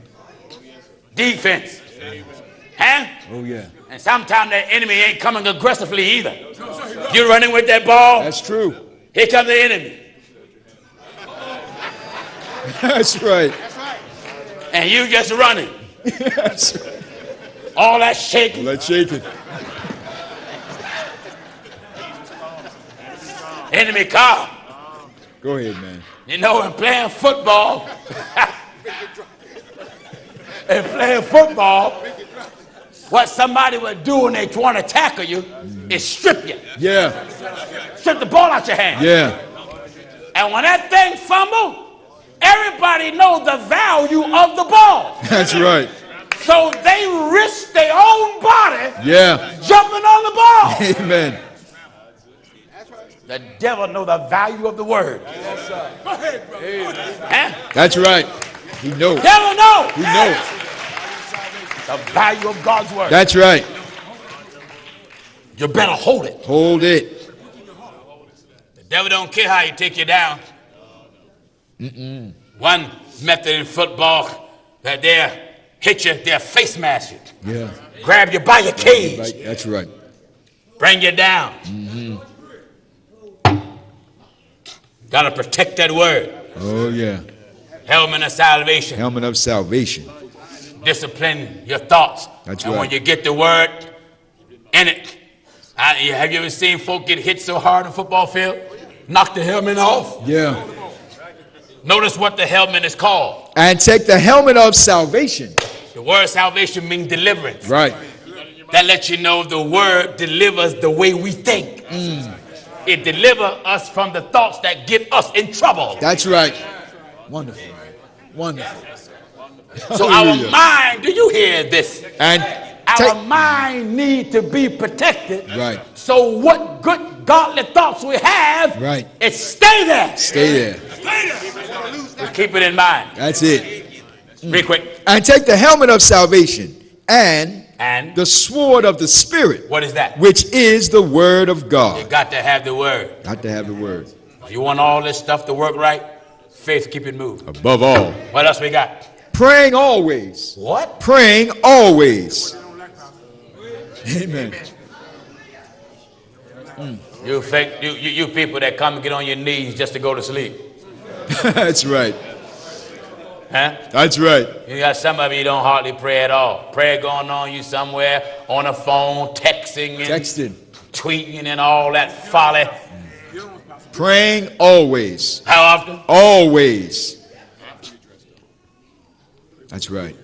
S2: Defense. Huh?
S1: Oh, yeah.
S2: And sometimes the enemy ain't coming aggressively either. You're running with that ball.
S1: That's true.
S2: Here comes the enemy.
S1: That's right.
S2: And you just running.
S1: That's right.
S2: All that shaking.
S1: Let's shake it.
S2: Enemy come.
S1: Go ahead, man.
S2: You know, in playing football, what somebody would do when they want to tackle you is strip you.
S1: Yeah.
S2: Strip the ball out your hand.
S1: Yeah.
S2: And when that thing fumble, everybody knows the value of the ball.
S1: That's right.
S2: So they risk their own body jumping on the ball.
S1: Amen.
S2: The devil knows the value of the word.
S3: Yes, sir. Go ahead, brother.
S2: Huh?
S1: That's right. He knows.
S2: Devil knows.
S1: He knows.
S2: The value of God's word.
S1: That's right.
S2: You better hold it.
S1: Hold it.
S2: The devil don't care how he take you down. One method in football that they'll hit you, they'll face mask you.
S1: Yeah.
S2: Grab you by your cage.
S1: That's right.
S2: Bring you down. Got to protect that word.
S1: Oh, yeah.
S2: Helmet of salvation.
S1: Helmet of salvation.
S2: Discipline your thoughts.
S1: That's
S2: and
S1: right.
S2: when you get the word in it, have you ever seen folk get hit so hard in a football field? Knock the helmet off?
S1: Yeah.
S2: Notice what the helmet is called.
S1: And take the helmet of salvation.
S2: The word salvation means deliverance.
S1: Right.
S2: That lets you know the word delivers the way we think. It delivers us from the thoughts that get us in trouble.
S1: That's right. Wonderful. Wonderful.
S2: So our mind, do you hear this?
S1: And
S2: our mind need to be protected.
S1: Right.
S2: So what good godly thoughts we have,
S1: right,
S2: it stay there.
S1: Stay there.
S2: We keep it in mind.
S1: That's it.
S2: Real quick.
S1: And take the helmet of salvation and the sword of the Spirit.
S2: What is that?
S1: Which is the word of God.
S2: You got to have the word.
S1: Got to have the word.
S2: You want all this stuff to work right? Faith, keep it moving.
S1: Above all.
S2: What else we got?
S1: Praying always.
S2: What?
S1: Praying always. Amen.
S2: You people that come and get on your knees just to go to sleep.
S1: That's right.
S2: Huh?
S1: That's right.
S2: You got some of you don't hardly pray at all. Prayer going on you somewhere on a phone, texting and tweeting and all that folly.
S1: Praying always.
S2: How often?
S1: Always. That's right.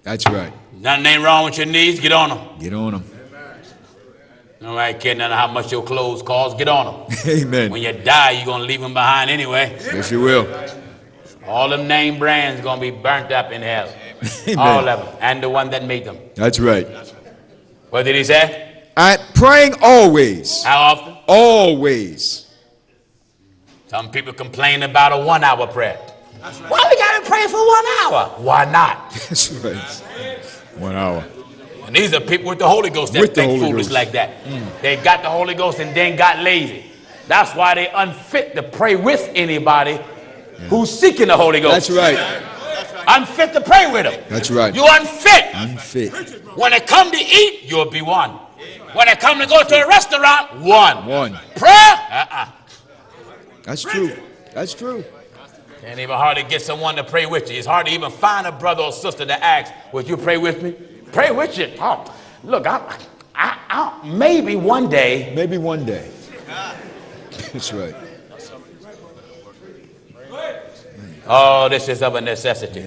S1: That's right.
S2: Nothing ain't wrong with your knees. Get on them.
S1: Get on them.
S2: All right, kid, no matter how much your clothes cost, get on them.
S1: Amen.
S2: When you die, you're going to leave them behind anyway.
S1: Yes, you will.
S2: All them name brands going to be burnt up in hell.
S1: Amen.
S2: All of them. And the one that made them.
S1: That's right.
S2: What did he say?
S1: Praying always.
S2: How often?
S1: Always.
S2: Some people complain about a 1 hour prayer. Why we got to pray for 1 hour? Why not?
S1: That's right. 1 hour.
S2: And these are people with the Holy Ghost that think foolish like that. They got the Holy Ghost and then got lazy. That's why they unfit to pray with anybody who's seeking the Holy Ghost.
S1: That's right.
S2: Unfit to pray with them.
S1: That's right.
S2: You unfit.
S1: Unfit.
S2: When they come to eat, you'll be one. When they come to go to a restaurant, one. Prayer?
S1: That's true. That's true.
S2: Can't even hardly get someone to pray with you. It's hard to even find a brother or sister to ask, would you pray with me? Pray with you. Oh, look, I maybe one day.
S1: Maybe one day. That's right.
S2: Oh, this is of a necessity.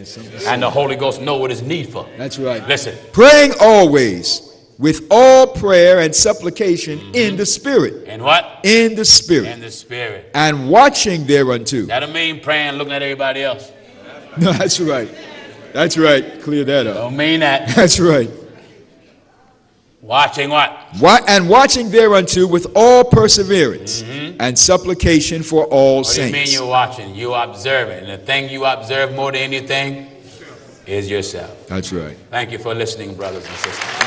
S2: And the Holy Ghost knows what is needful.
S1: That's right.
S2: Listen.
S1: Praying always with all prayer and supplication in the Spirit.
S2: In what?
S1: In the Spirit.
S2: In the Spirit.
S1: And watching thereunto.
S2: That don't mean praying looking at everybody else.
S1: No, that's right. That's right. Clear that up.
S2: Don't mean that.
S1: That's right.
S2: Watching what?
S1: And watching thereunto with all perseverance and supplication for all saints.
S2: What do you mean you're watching? You're observing. And the thing you observe more than anything is yourself.
S1: That's right.
S2: Thank you for listening, brothers and sisters.